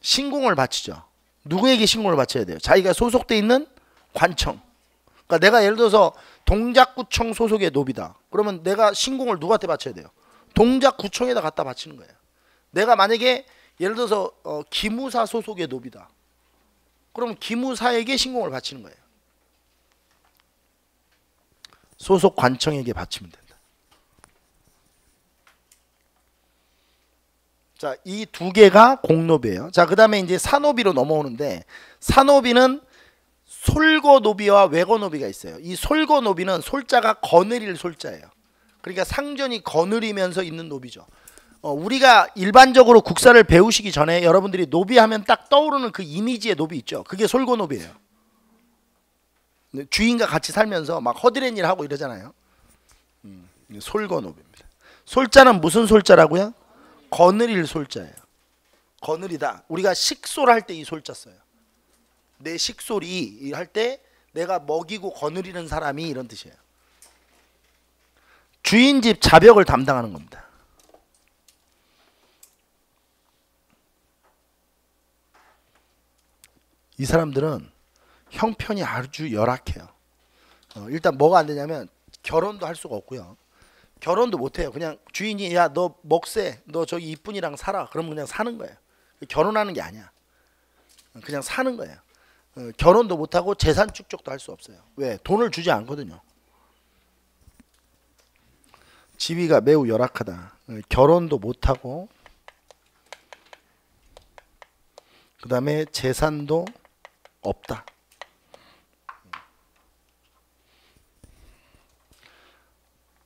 신공을 바치죠. 누구에게 신공을 바쳐야 돼요? 자기가 소속돼 있는 관청. 그러니까 내가 예를 들어서 동작구청 소속의 노비다. 그러면 내가 신공을 누구한테 바쳐야 돼요? 동작구청에다 갖다 바치는 거예요. 내가 만약에 예를 들어서 기무사 소속의 노비다. 그럼 기무사에게 신공을 바치는 거예요. 소속 관청에게 바치면 된다. 자, 이 두 개가 공노비예요. 자, 그 다음에 이제 사노비로 넘어오는데, 사노비는 솔거노비와 외거노비가 있어요. 이 솔거노비는 솔자가 거느릴 솔자예요. 그러니까 상전이 거느리면서 있는 노비죠. 우리가 일반적으로 국사를 배우시기 전에 여러분들이 노비하면 딱 떠오르는 그 이미지의 노비 있죠. 그게 솔거노비예요. 주인과 같이 살면서 막 허드렛 일 하고 이러잖아요. 솔거노비입니다. 솔자는 무슨 솔자라고요? 거느릴 솔자예요. 거느리다. 우리가 식솔 할 때 이 솔자 써요. 내 식솔이 할 때 내가 먹이고 거느리는 사람이 이런 뜻이에요. 주인 집 자벽을 담당하는 겁니다. 이 사람들은 형편이 아주 열악해요. 일단 뭐가 안 되냐면 결혼도 할 수가 없고요. 결혼도 못 해요. 그냥 주인이 야 너 먹세, 너 저기 이쁜이랑 살아. 그러면 그냥 사는 거예요. 결혼하는 게 아니야. 그냥 사는 거예요. 결혼도 못 하고 재산 축적도 할 수 없어요. 왜? 돈을 주지 않거든요. 지위가 매우 열악하다. 결혼도 못 하고 그 다음에 재산도 없다.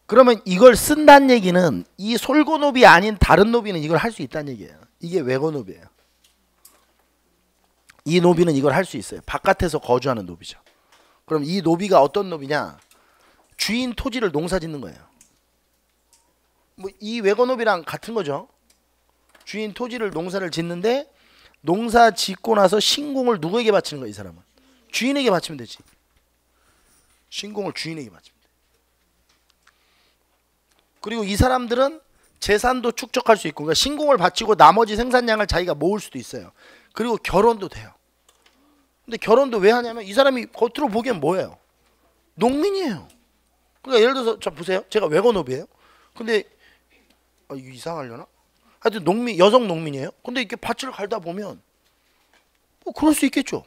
그러면 이걸 쓴다는 얘기는 이 솔고노비 아닌 다른 노비는 이걸 할 수 있다는 얘기예요. 이게 외거노비예요. 이 노비는 이걸 할 수 있어요. 바깥에서 거주하는 노비죠. 그럼 이 노비가 어떤 노비냐? 주인 토지를 농사 짓는 거예요. 뭐 이 외거노비랑 같은 거죠. 주인 토지를 농사를 짓는데 농사 짓고 나서 신공을 누구에게 바치는 거야? 이 사람은 주인에게 바치면 되지. 신공을 주인에게 바치면 돼. 그리고 이 사람들은 재산도 축적할 수 있고, 그러니까 신공을 바치고 나머지 생산량을 자기가 모을 수도 있어요. 그리고 결혼도 돼요. 근데 결혼도 왜 하냐면 이 사람이 겉으로 보기엔 뭐예요? 농민이에요. 그러니까 예를 들어서 자 보세요. 제가 외거노비예요. 근데 이거 이상하려나? 하여튼 농민, 여성 농민이에요. 근데 이렇게 밭을 갈다 보면 뭐 그럴 수 있겠죠.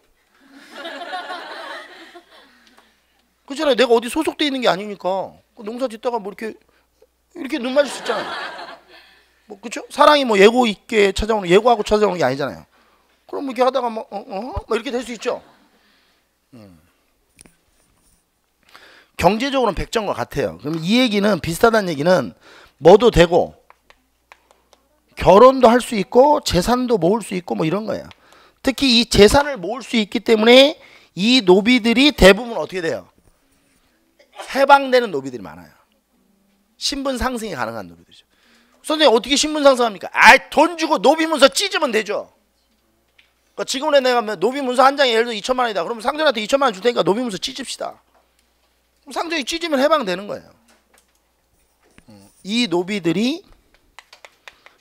그렇잖아요. 내가 어디 소속돼 있는 게 아니니까 농사 짓다가 뭐 이렇게 눈 맞을 수 있잖아요. 뭐 그렇죠? 사랑이 뭐 예고 있게 찾아오는, 예고하고 찾아오는 게 아니잖아요. 그럼 이렇게 하다가 뭐 이렇게 될 수 있죠. 경제적으로는 백전과 같아요. 그럼 이 얘기는, 비슷하다는 얘기는 뭐도 되고 결혼도 할 수 있고 재산도 모을 수 있고 뭐 이런 거예요. 특히 이 재산을 모을 수 있기 때문에 이 노비들이 대부분 어떻게 돼요? 해방되는 노비들이 많아요. 신분 상승이 가능한 노비들이죠. 선생님 어떻게 신분 상승합니까? 돈 주고 노비 문서 찢으면 되죠. 그러니까 지금에 내가 노비 문서 한 장에 예를 들어 2천만 원이다. 그러면 상전한테 2천만 원 줄 테니까 노비 문서 찢읍시다. 그럼 상전이 찢으면 해방되는 거예요. 이 노비들이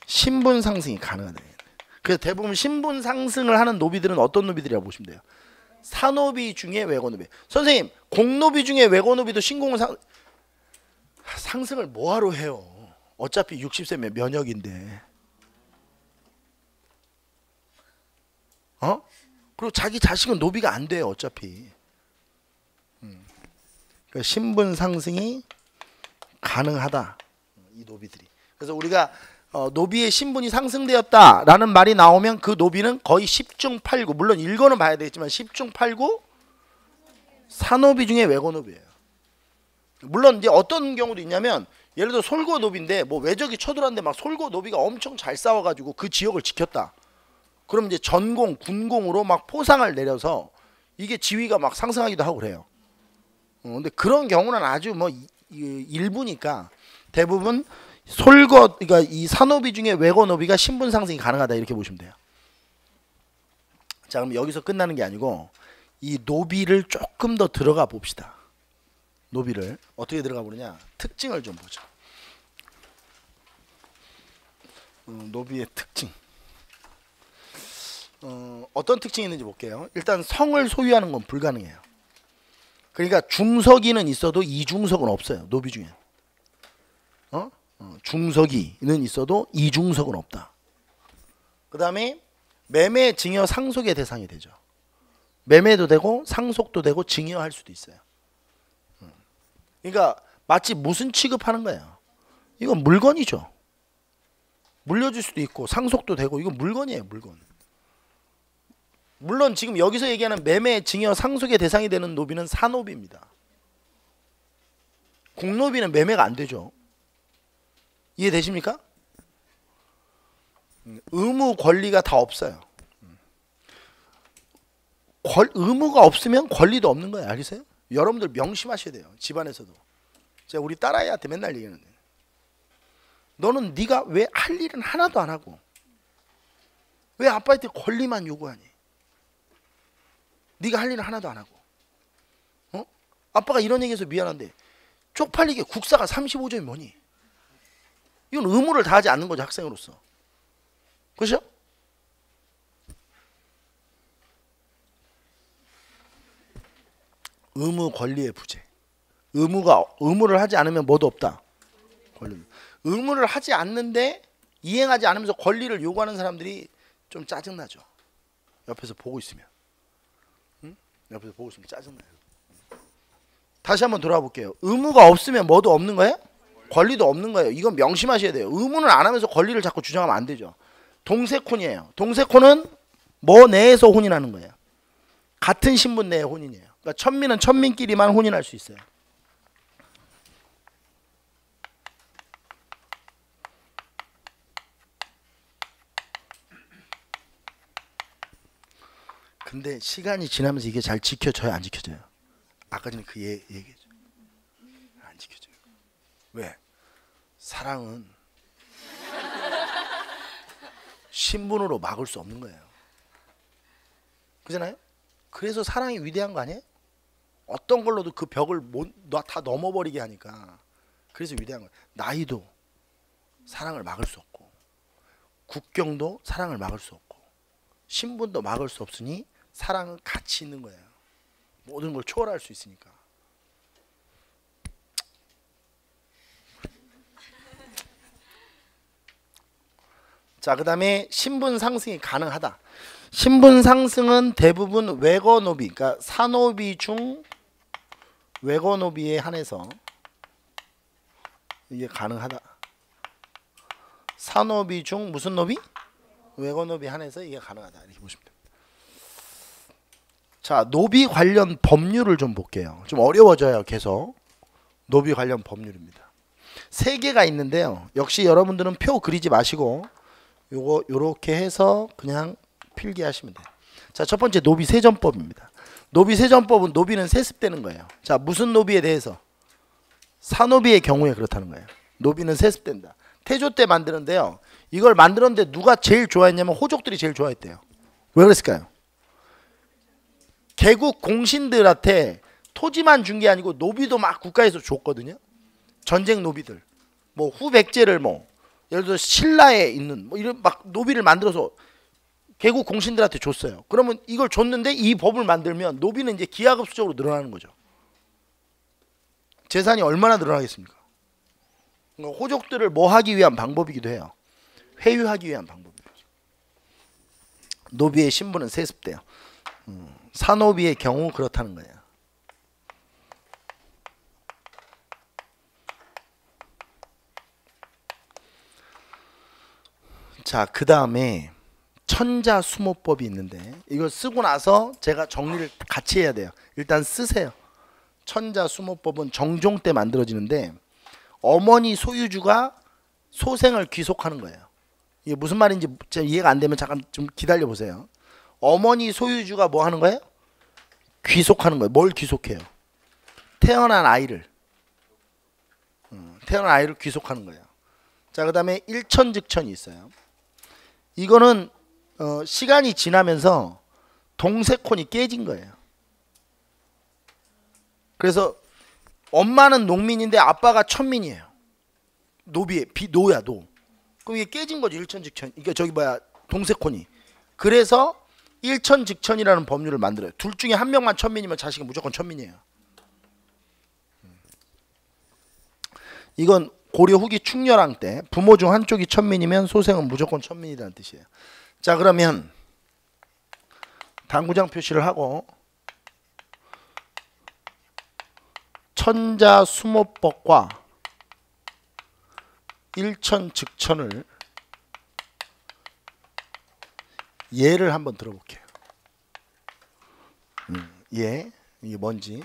신분 상승이 가능하다. 그래서 대부분 신분 상승을 하는 노비들은 어떤 노비들이라고 보시면 돼요? 사노비 중에 외고노비. 선생님 공노비 중에 외고노비도 신공을 상승을 뭐하러 해요? 어차피 60세면 면역인데. 그리고 자기 자식은 노비가 안 돼요 어차피. 그러니까 신분 상승이 가능하다 이 노비들이. 그래서 우리가 노비의 신분이 상승되었다라는 말이 나오면 그 노비는 거의 10중 8구, 물론 일거는 봐야 되겠지만 10중 8구 사노비 중에 외고노비예요. 물론 이제 어떤 경우도 있냐면 예를 들어 솔고 노비인데 뭐 외적이 쳐들어왔는데 막 솔고 노비가 엄청 잘 싸워가지고 그 지역을 지켰다. 그럼 이제 전공, 군공으로 막 포상을 내려서 이게 지위가 막 상승하기도 하고 그래요. 근데 그런 경우는 아주 뭐 일부니까 대부분 솔거, 그러니까 이 사노비 중에 외고노비가 신분 상승이 가능하다 이렇게 보시면 돼요. 자, 그럼 여기서 끝나는 게 아니고 이 노비를 조금 더 들어가 봅시다. 노비를 어떻게 들어가 보느냐? 특징을 좀 보죠. 노비의 특징. 어떤 특징이 있는지 볼게요. 일단 성을 소유하는 건 불가능해요. 그러니까 중서기는 있어도 이중석은 없어요. 노비 중에. 중서기는 있어도 이중석은 없다. 그 다음에 매매, 증여, 상속의 대상이 되죠. 매매도 되고 상속도 되고 증여할 수도 있어요. 그러니까 마치 무슨 취급하는 거예요? 이건 물건이죠. 물려줄 수도 있고 상속도 되고 이건 물건이에요. 물건. 물론 지금 여기서 얘기하는 매매, 증여, 상속의 대상이 되는 노비는 사노비입니다. 공노비는 매매가 안 되죠. 이해되십니까? 의무, 권리가 다 없어요. 의무가 없으면 권리도 없는 거예요. 알겠어요? 여러분들 명심하셔야 돼요. 집안에서도. 제가 우리 딸아이한테 맨날 얘기하는데 너는 네가 왜 할 일은 하나도 안 하고 왜 아빠한테 권리만 요구하니? 네가 할 일은 하나도 안 하고 아빠가 이런 얘기해서 미안한데 쪽팔리게 국사가 35점이 뭐니? 이건 의무를 다하지 않는 거죠. 학생으로서. 그렇죠? 의무, 권리의 부재. 의무를 하지 않으면 뭐도 없다. 권리. 의무를 하지 않는데 이행하지 않으면서 권리를 요구하는 사람들이 좀 짜증나죠. 옆에서 보고 있으면. 옆에서 보고 있으면 짜증나요. 다시 한번 돌아와 볼게요. 의무가 없으면 뭐도 없는 거예요? 권리도 없는 거예요. 이건 명심하셔야 돼요. 의무는 안 하면서 권리를 자꾸 주장하면 안 되죠. 동세혼이에요. 동세혼은 뭐 내에서 혼인하는 거예요. 같은 신분 내의 혼인이에요. 그러니까 천민은 천민끼리만 혼인할 수 있어요. 근데 시간이 지나면서 이게 잘 지켜져요, 안 지켜져요? 아까 전에 그 얘기했죠. 안 지켜져요. 왜? 사랑은 신분으로 막을 수 없는 거예요. 그잖아요? 그래서 사랑이 위대한 거 아니에요? 어떤 걸로도 그 벽을 다 넘어버리게 하니까. 그래서 위대한 거예요. 나이도 사랑을 막을 수 없고 국경도 사랑을 막을 수 없고 신분도 막을 수 없으니 사랑은 가치 있는 거예요. 모든 걸 초월할 수 있으니까. 자, 그 다음에 신분 상승이 가능하다. 신분 상승은 대부분 외거노비, 그러니까 사노비 중 외거노비에 한해서 이게 가능하다. 사노비 중 무슨 노비? 외거노비 한해서 이게 가능하다. 이렇게 보시면 됩니다. 자, 노비 관련 법률을 좀 볼게요. 좀 어려워져요. 계속 노비 관련 법률입니다. 3개가 있는데요. 역시 여러분들은 표 그리지 마시고 요거 요렇게 해서 그냥 필기하시면 돼요. 자, 첫 번째 노비 세전법입니다. 노비 세전법은 노비는 세습되는 거예요. 자, 무슨 노비에 대해서? 사노비의 경우에 그렇다는 거예요. 노비는 세습된다. 태조 때 만드는데요. 이걸 만들었는데 누가 제일 좋아했냐면 호족들이 제일 좋아했대요. 왜 그랬을까요? 개국 공신들한테 토지만 준 게 아니고 노비도 막 국가에서 줬거든요. 전쟁 노비들. 뭐 후백제를 뭐 예를 들어 신라에 있는 뭐 이런 막 노비를 만들어서 개국 공신들한테 줬어요. 그러면 이걸 줬는데 이 법을 만들면 노비는 이제 기하급수적으로 늘어나는 거죠. 재산이 얼마나 늘어나겠습니까? 호족들을 뭐 하기 위한 방법이기도 해요. 회유하기 위한 방법이죠. 노비의 신분은 세습돼요. 사노비의 경우 그렇다는 거예요. 자, 그 다음에 천자수모법이 있는데 이걸 쓰고 나서 제가 정리를 같이 해야 돼요. 일단 쓰세요. 천자수모법은 정종 때 만들어지는데 어머니 소유주가 소생을 귀속하는 거예요. 이게 무슨 말인지 이해가 안 되면 잠깐 좀 기다려 보세요. 어머니 소유주가 뭐 하는 거예요? 귀속하는 거예요. 뭘 귀속해요? 태어난 아이를. 태어난 아이를 귀속하는 거예요. 자, 그 다음에 일천즉천이 있어요. 이거는 시간이 지나면서 동세콘이 깨진 거예요. 그래서 엄마는 농민인데 아빠가 천민이에요. 노비에 노야 노. 그럼 이게 깨진 거죠. 일천즉천. 이게 저기 뭐야 동세콘이. 그래서 일천즉천이라는 법률을 만들어요. 둘 중에 한 명만 천민이면 자식은 무조건 천민이에요. 이건 고려 후기 충렬왕 때 부모 중 한쪽이 천민이면 소생은 무조건 천민이라는 뜻이에요. 자, 그러면 당구장 표시를 하고 천자수모법과 일천즉천을 예를 한번 들어볼게요. 예, 이게 뭔지.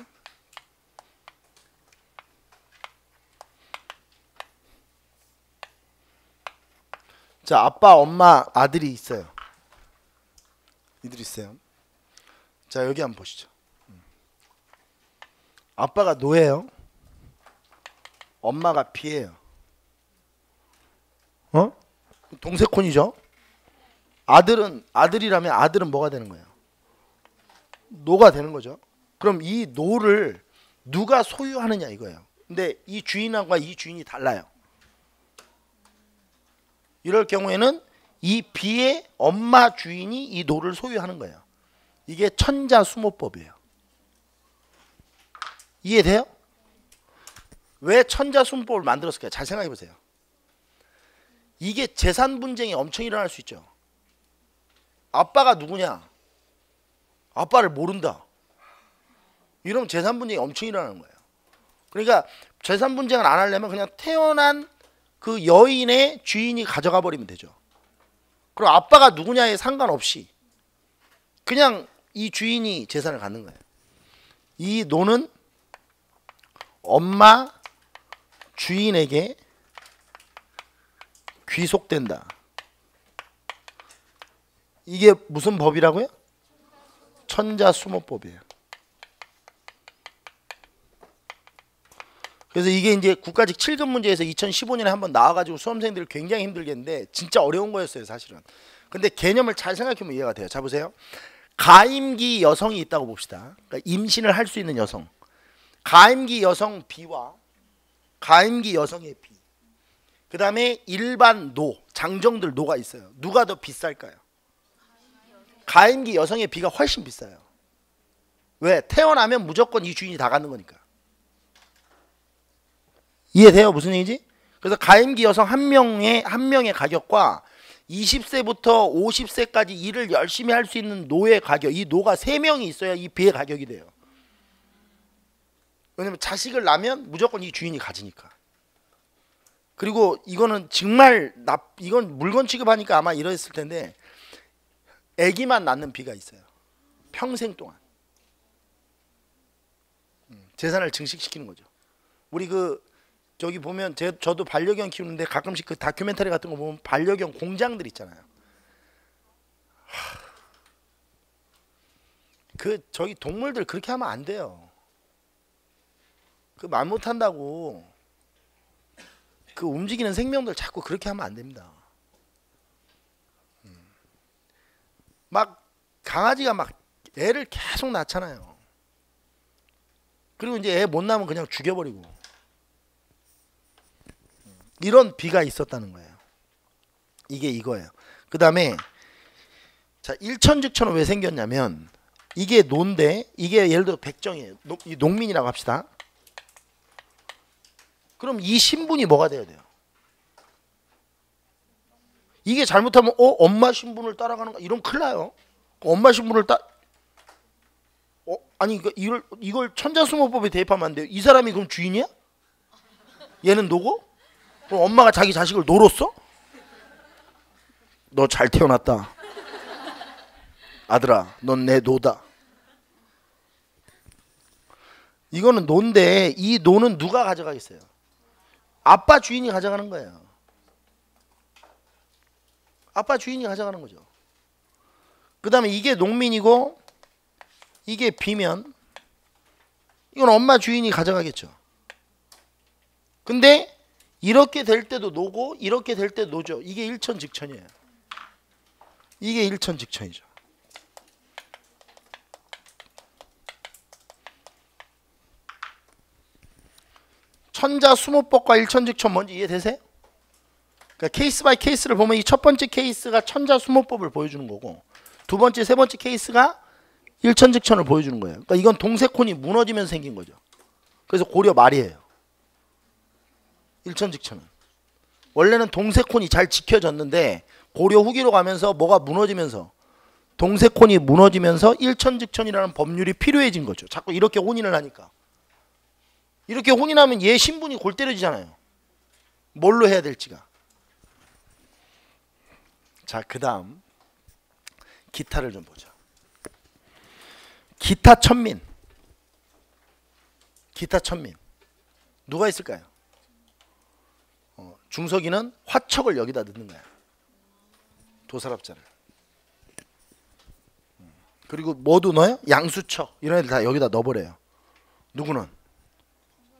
자, 아빠, 엄마, 아들이 있어요. 이들이 있어요. 자, 여기 한번 보시죠. 아빠가 노예요. 엄마가 비예요. 동세콘이죠. 아들이라면 아들은 뭐가 되는 거예요? 노가 되는 거죠. 그럼 이 노를 누가 소유하느냐 이거예요. 근데 이 주인과 이 주인이 달라요. 이럴 경우에는 이 비의 엄마 주인이 이 노를 소유하는 거예요. 이게 천자수모법이에요. 이해돼요? 왜 천자수모법을 만들었을까요? 잘 생각해 보세요. 이게 재산 분쟁이 엄청 일어날 수 있죠. 아빠가 누구냐? 아빠를 모른다. 이러면 재산 분쟁이 엄청 일어나는 거예요. 그러니까 재산 분쟁을 안 하려면 그냥 태어난 그 여인의 주인이 가져가 버리면 되죠. 그럼 아빠가 누구냐에 상관없이 그냥 이 주인이 재산을 갖는 거예요. 이 노는 엄마 주인에게 귀속된다. 이게 무슨 법이라고요? 천자수모법이에요. 그래서 이게 이제 국가직 7급 문제에서 2015년에 한번 나와가지고 수험생들이 굉장히 힘들겠는데 진짜 어려운 거였어요, 사실은. 근데 개념을 잘 생각해보면 이해가 돼요. 자, 보세요. 가임기 여성이 있다고 봅시다. 그러니까 임신을 할 수 있는 여성. 가임기 여성 B와 가임기 여성의 B. 그 다음에 일반 노, 장정들 노가 있어요. 누가 더 비쌀까요? 가임기 여성의 B가 훨씬 비싸요. 왜? 태어나면 무조건 이 주인이 다 갖는 거니까. 이해돼요? 무슨 얘기지? 그래서 가임기 여성 한 명의 가격과 20세부터 50세까지 일을 열심히 할 수 있는 노의 가격, 이 노가 3명이 있어야 이 비의 가격이 돼요. 왜냐면 자식을 낳으면 무조건 이 주인이 가지니까. 그리고 이거는 정말 이건 물건 취급하니까 아마 이랬을 텐데, 아기만 낳는 비가 있어요. 평생 동안 재산을 증식시키는 거죠. 우리 저기 보면 저도 반려견 키우는데 가끔씩 그 다큐멘터리 같은 거 보면 반려견 공장들 있잖아요. 저기 동물들 그렇게 하면 안 돼요. 말 못한다고 움직이는 생명들 자꾸 그렇게 하면 안 됩니다. 막 강아지가 막 애를 계속 낳잖아요. 그리고 이제 애 못 낳으면 그냥 죽여버리고, 이런 비가 있었다는 거예요. 이게 이거예요. 그 다음에 자, 일천즉천은 왜 생겼냐면, 이게 노인데, 이게 예를 들어 백정이에요. 농민이라고 합시다. 그럼 이 신분이 뭐가 돼야 돼요? 이게 잘못하면 엄마 신분을 따라가는 거, 이러면 큰일 나요. 엄마 신분을 아니 이걸 천자수모법에 대입하면 안 돼요. 이 사람이 그럼 주인이야? 얘는 노고? 그럼 엄마가 자기 자식을 노렸어? 너 잘 태어났다. 아들아, 넌 내 노다. 이거는 노인데, 이 노는 누가 가져가겠어요? 아빠 주인이 가져가는 거예요. 아빠 주인이 가져가는 거죠. 그 다음에 이게 농민이고 이게 비면 이건 엄마 주인이 가져가겠죠. 근데 이렇게 될 때도 노고 이렇게 될 때도 노죠. 이게 일천즉천이에요. 이게 일천즉천이죠. 천자수모법과 일천즉천 뭔지 이해되세요? 그러니까 케이스 바이 케이스를 보면 이 첫 번째 케이스가 천자수모법을 보여주는 거고, 두 번째, 세 번째 케이스가 일천즉천을 보여주는 거예요. 그러니까 이건 동세콘이 무너지면서 생긴 거죠. 그래서 고려 말이에요. 일천즉천은 원래는 동세콘이 잘 지켜졌는데 고려 후기로 가면서 뭐가 무너지면서, 동세콘이 무너지면서 일천즉천이라는 법률이 필요해진 거죠. 자꾸 이렇게 혼인을 하니까. 이렇게 혼인하면 얘 신분이 골 때려지잖아요. 뭘로 해야 될지가. 자, 그 다음 기타를 좀 보죠. 기타 천민. 기타 천민 누가 있을까요? 중석이는 화척을 여기다 넣는 거야. 도사랍자를. 그리고 뭐도 넣어요? 양수척 이런 애들 다 여기다 넣어버려요. 누구는?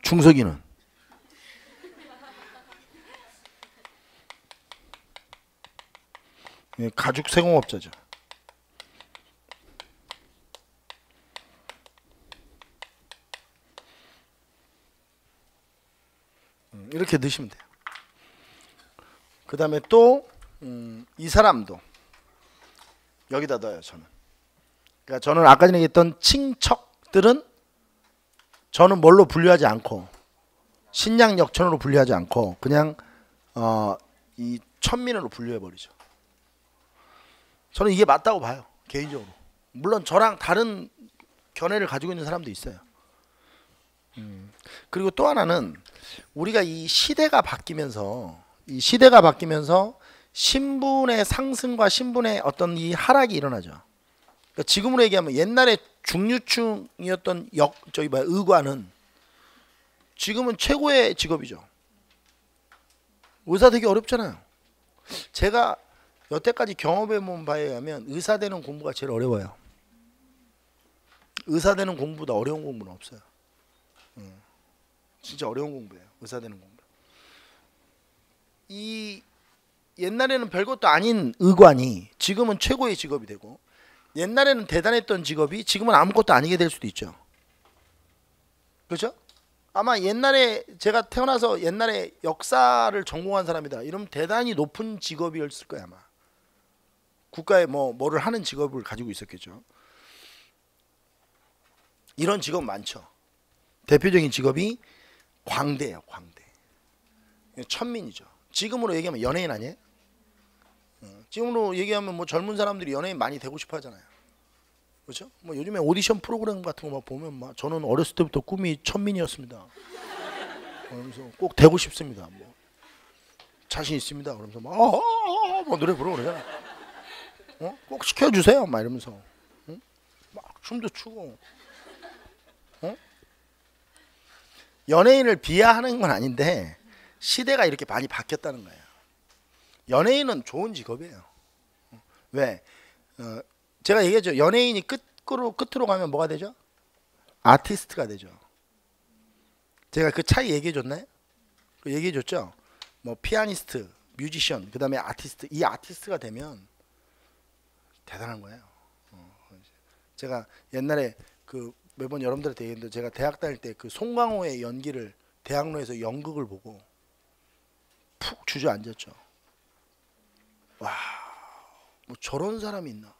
중석이는. 가죽 세공업자죠. 이렇게 넣으시면 돼요. 그 다음에 또 이 사람도 여기다 넣어요. 그러니까 저는 아까 전에 얘기했던 칭척들은 저는 뭘로 분류하지 않고, 신약역천으로 분류하지 않고 그냥 이 천민으로 분류해버리죠. 저는 이게 맞다고 봐요, 개인적으로. 물론 저랑 다른 견해를 가지고 있는 사람도 있어요. 그리고 또 하나는 우리가 이 시대가 바뀌면서 신분의 상승과 신분의 어떤 이 하락이 일어나죠. 그러니까 지금으로 얘기하면 옛날에 중류층이었던 의관은 지금은 최고의 직업이죠. 의사 되기 어렵잖아요. 제가 여태까지 경험해본 바에 의하면 의사 되는 공부가 제일 어려워요. 의사 되는 공부보다 어려운 공부는 없어요. 진짜 어려운 공부예요, 의사 되는 공부. 이 옛날에는 별것도 아닌 의관이 지금은 최고의 직업이 되고, 옛날에는 대단했던 직업이 지금은 아무것도 아니게 될 수도 있죠. 그렇죠? 아마 옛날에 제가 태어나서 옛날에 역사를 전공한 사람이다 이러면 대단히 높은 직업이었을 거예요. 아마 국가에 뭐를 하는 직업을 가지고 있었겠죠. 이런 직업 많죠. 대표적인 직업이 광대예요. 광대. 천민이죠. 지금으로 얘기하면 연예인 아니에요? 지금으로 얘기하면 뭐 젊은 사람들이 연예인 많이 되고 싶어 하잖아요. 그렇죠? 뭐 요즘에 오디션 프로그램 같은 거 막 보면 막 저는 어렸을 때부터 꿈이 천민이었습니다. 그러면서 꼭 되고 싶습니다. 뭐 자신 있습니다. 그러면서 막 뭐 노래 부르고 그러잖아. 꼭 시켜주세요. 막 이러면서 막 춤도 추고. 연예인을 비하하는 건 아닌데 시대가 이렇게 많이 바뀌었다는 거예요. 연예인은 좋은 직업이에요. 왜? 제가 얘기했죠. 연예인이 끝으로 가면 뭐가 되죠? 아티스트가 되죠. 제가 그 차이 얘기해줬나요? 그 얘기해줬죠. 뭐 피아니스트, 뮤지션, 그 다음에 아티스트. 이 아티스트가 되면 대단한 거예요. 제가 옛날에 그 매번 여러분들한테 얘기했는데 제가 대학 다닐 때 그 송강호의 연기를 대학로에서 연극을 보고 푹 주저앉았죠. 와, 뭐 저런 사람이 있나?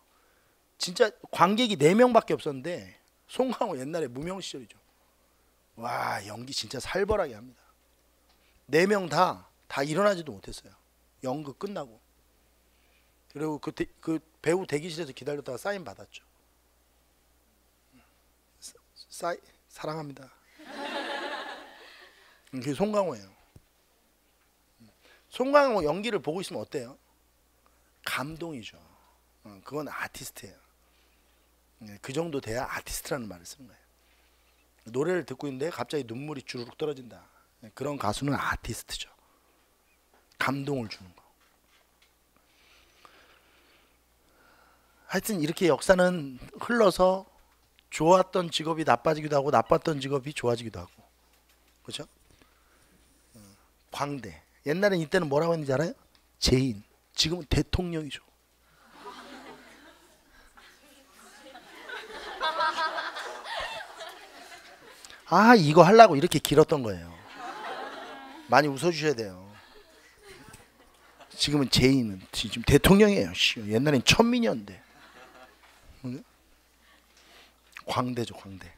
진짜 관객이 4명밖에 없었는데 송강호 옛날에 무명 시절이죠. 와, 연기 진짜 살벌하게 합니다. 4명 다 일어나지도 못했어요. 연극 끝나고. 그리고 그 배우 대기실에서 기다렸다가 사인 받았죠. 사랑합니다. 그게 송강호예요. 송강호 연기를 보고 있으면 어때요? 감동이죠. 그건 아티스트예요. 그 정도 돼야 아티스트라는 말을 쓰는 거예요. 노래를 듣고 있는데 갑자기 눈물이 주르륵 떨어진다. 그런 가수는 아티스트죠. 감동을 주는 거. 하여튼 이렇게 역사는 흘러서 좋았던 직업이 나빠지기도 하고 나빴던 직업이 좋아지기도 하고. 그렇죠? 광대. 옛날엔 이때는 뭐라고 했는지 알아요? 제인. 지금은 대통령이죠. 아, 이거 하려고 이렇게 길었던 거예요. 많이 웃어주셔야 돼요. 지금은 제인은 지금 대통령이에요. 옛날엔 천민이었는데. 광대죠, 광대.